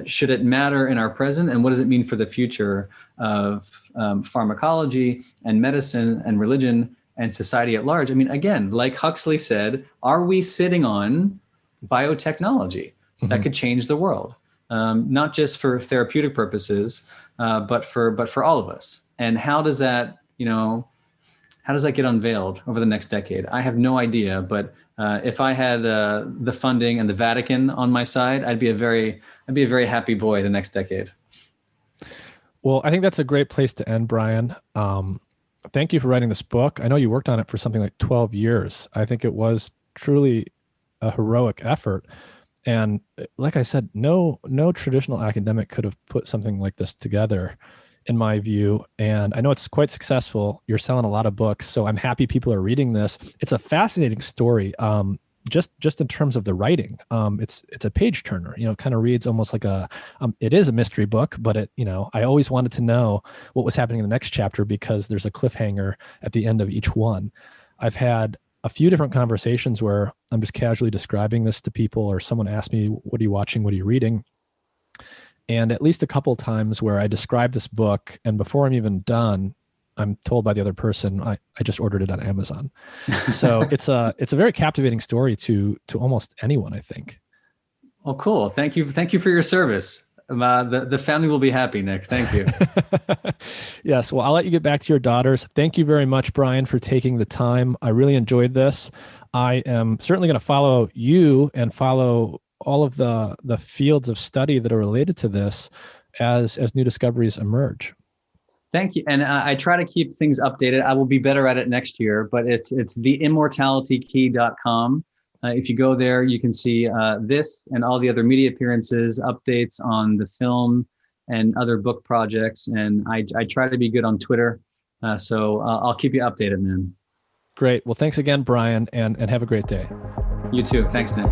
should it matter in our present, and what does it mean for the future of pharmacology and medicine and religion and society at large? Again, like Huxley said, are we sitting on biotechnology that could change the world, not just for therapeutic purposes, but for all of us? And how does that get unveiled over the next decade? I have no idea, but if I had the funding and the Vatican on my side, I'd be a very happy boy the next decade. Well, I think that's a great place to end, Brian. Thank you for writing this book. I know you worked on it for something like 12 years. I think it was truly a heroic effort. And like I said, no traditional academic could have put something like this together, in my view. And I know it's quite successful. You're selling a lot of books, so I'm happy people are reading this. It's a fascinating story. Just in terms of the writing, it's a page turner. It kind of reads almost like it is a mystery book, but I always wanted to know what was happening in the next chapter because there's a cliffhanger at the end of each one. I've had a few different conversations where I'm just casually describing this to people, or someone asks me, what are you watching? What are you reading? And at least a couple of times where I describe this book, and before I'm even done, I'm told by the other person, I just ordered it on Amazon. So it's a very captivating story to almost anyone, I think. Oh, cool. Thank you. Thank you for your service. The family will be happy, Nick. Thank you. Yes. Well, I'll let you get back to your daughters. Thank you very much, Brian, for taking the time. I really enjoyed this. I am certainly going to follow you and follow all of the fields of study that are related to this as new discoveries emerge. Thank you. And I try to keep things updated. I will be better at it next year, but it's the immortalitykey.com. If you go there, you can see this and all the other media appearances, updates on the film and other book projects. And I try to be good on Twitter. So I'll keep you updated, man. Great. Well, thanks again, Brian, and have a great day. You too. Thanks, Nick.